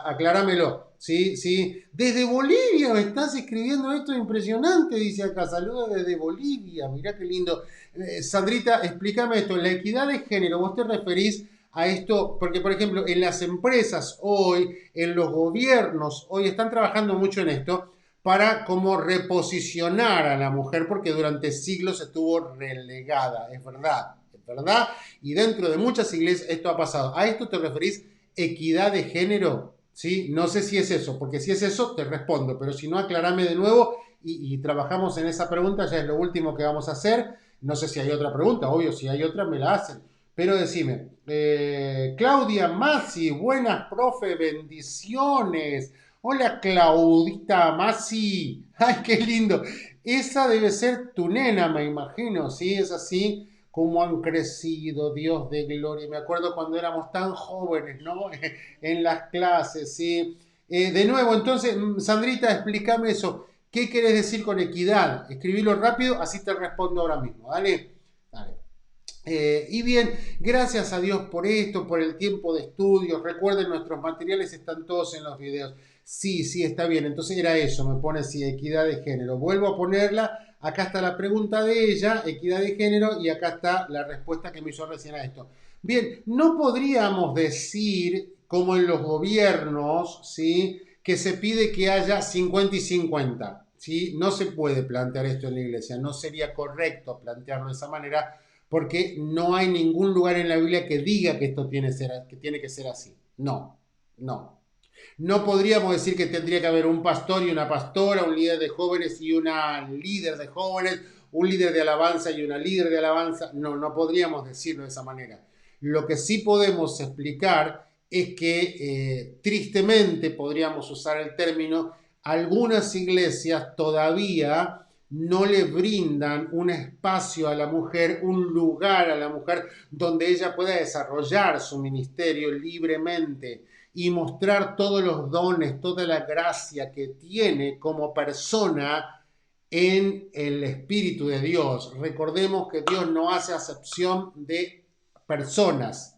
Acláramelo. Sí, sí. Desde Bolivia me estás escribiendo esto impresionante, dice acá. Saludos desde Bolivia. Mirá qué lindo. Sandrita, explícame esto. La equidad de género, ¿vos te referís a esto? Porque, por ejemplo, en las empresas hoy, en los gobiernos hoy están trabajando mucho en esto para como reposicionar a la mujer porque durante siglos estuvo relegada. Es verdad, es verdad. Y dentro de muchas iglesias esto ha pasado. ¿A esto te referís equidad de género? ¿Sí? No sé si es eso, porque si es eso te respondo, pero si no, aclarame de nuevo y trabajamos en esa pregunta, ya es lo último que vamos a hacer. No sé si hay otra pregunta, obvio, si hay otra me la hacen. Pero decime, Claudia Masi, buenas, profe, bendiciones. Hola, Claudita Masi. Ay, qué lindo. Esa debe ser tu nena, me imagino, ¿sí? Es así como han crecido, Dios de gloria. Me acuerdo cuando éramos tan jóvenes, ¿no? En las clases, ¿sí? De nuevo, entonces, Sandrita, explícame eso. ¿Qué querés decir con equidad? Escribilo rápido, así te respondo ahora mismo. Dale, dale. Y bien, gracias a Dios por esto, por el tiempo de estudios. Recuerden, nuestros materiales están todos en los videos. Sí, sí, está bien. Entonces era eso, me pone sí, equidad de género. Vuelvo a ponerla. Acá está la pregunta de ella, equidad de género, y acá está la respuesta que me hizo recién a esto. Bien, no podríamos decir, como en los gobiernos, ¿sí?, que se pide que haya 50 y 50. ¿Sí? No se puede plantear esto en la iglesia. No sería correcto plantearlo de esa manera porque no hay ningún lugar en la Biblia que diga que esto tiene que ser así. No, no. No podríamos decir que tendría que haber un pastor y una pastora, un líder de jóvenes y una líder de jóvenes, un líder de alabanza y una líder de alabanza. No, no podríamos decirlo de esa manera. Lo que sí podemos explicar es que tristemente podríamos usar el término, algunas iglesias todavía no le brindan un espacio a la mujer, un lugar a la mujer donde ella pueda desarrollar su ministerio libremente y mostrar todos los dones, toda la gracia que tiene como persona en el Espíritu de Dios. Recordemos que Dios no hace acepción de personas.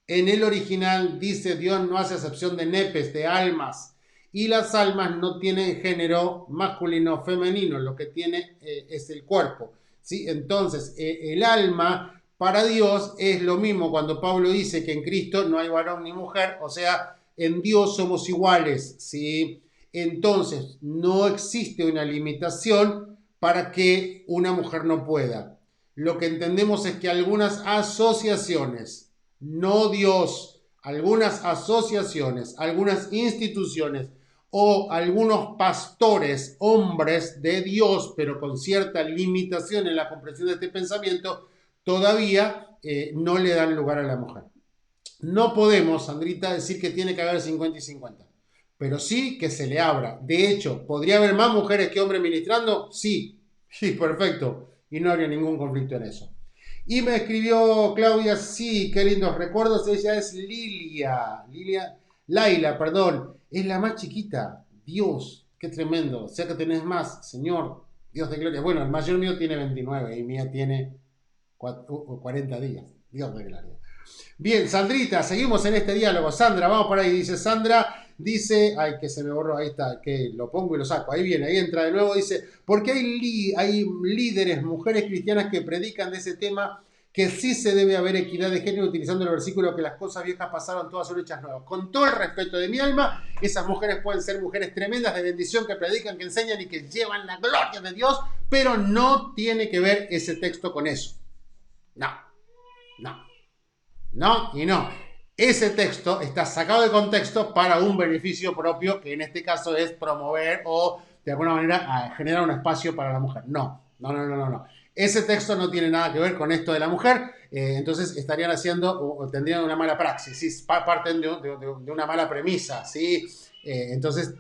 En el original dice Dios no hace acepción de nepes, de almas. Y las almas no tienen género masculino o femenino, lo que tiene es el cuerpo. ¿Sí? Entonces, el alma para Dios es lo mismo cuando Pablo dice que en Cristo no hay varón ni mujer, o sea, en Dios somos iguales. ¿Sí? Entonces, no existe una limitación para que una mujer no pueda. Lo que entendemos es que algunas asociaciones, no Dios, algunas asociaciones, algunas instituciones o algunos pastores, hombres de Dios, pero con cierta limitación en la comprensión de este pensamiento, todavía no le dan lugar a la mujer. No podemos, Sandrita, decir que tiene que haber 50 y 50, pero sí que se le abra. De hecho, ¿podría haber más mujeres que hombres ministrando? Sí, sí, perfecto, y no habría ningún conflicto en eso. Y me escribió Claudia, sí, qué lindos recuerdos. Ella es Laila, perdón. Es la más chiquita. Dios, qué tremendo. O sea que tenés más, Señor, Dios de gloria. Bueno, el mayor mío tiene 29 y mía tiene 40 días. Dios de gloria. Bien, Sandrita, seguimos en este diálogo. Sandra, vamos por ahí. Dice Sandra, dice, ay, que se me borró, ahí está, que lo pongo y lo saco. Ahí viene, ahí entra de nuevo. Dice, porque hay líderes, mujeres cristianas que predican de ese tema, que sí se debe haber equidad de género, utilizando el versículo que las cosas viejas pasaron, todas son hechas nuevas. Con todo el respeto de mi alma, esas mujeres pueden ser mujeres tremendas de bendición, que predican, que enseñan y que llevan la gloria de Dios, pero no tiene que ver ese texto con eso. No, no. No y no. Ese texto está sacado de contexto para un beneficio propio, que en este caso es promover o de alguna manera generar un espacio para la mujer. No. Ese texto no tiene nada que ver con esto de la mujer, entonces estarían haciendo o tendrían una mala praxis, ¿sí? Parten de una mala premisa, ¿sí? Entonces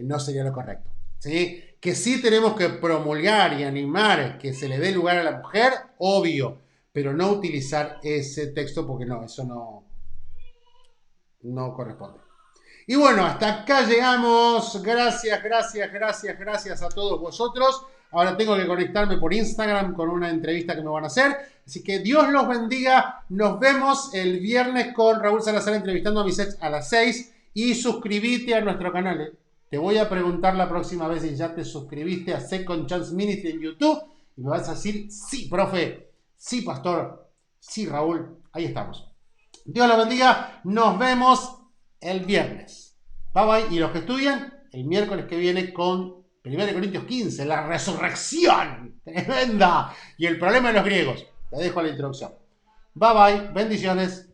no sería lo correcto, ¿sí? Que sí tenemos que promulgar y animar que se le dé lugar a la mujer, obvio, pero no utilizar ese texto porque no, eso no corresponde. Y bueno, hasta acá llegamos. Gracias a todos vosotros. Ahora tengo que conectarme por Instagram con una entrevista que me van a hacer. Así que Dios los bendiga. Nos vemos el viernes con Raúl Salazar entrevistando a mis ex a las 6. Y suscríbete a nuestro canal. Te voy a preguntar la próxima vez si ya te suscribiste a Second Chance Ministry en YouTube. Y me vas a decir, sí, profe. Sí, pastor. Sí, Raúl. Ahí estamos. Dios los bendiga. Nos vemos el viernes. Bye bye. Y los que estudian, el miércoles que viene con 1 Corintios 15, la resurrección. Tremenda. Y el problema de los griegos. Te dejo la introducción. Bye bye. Bendiciones.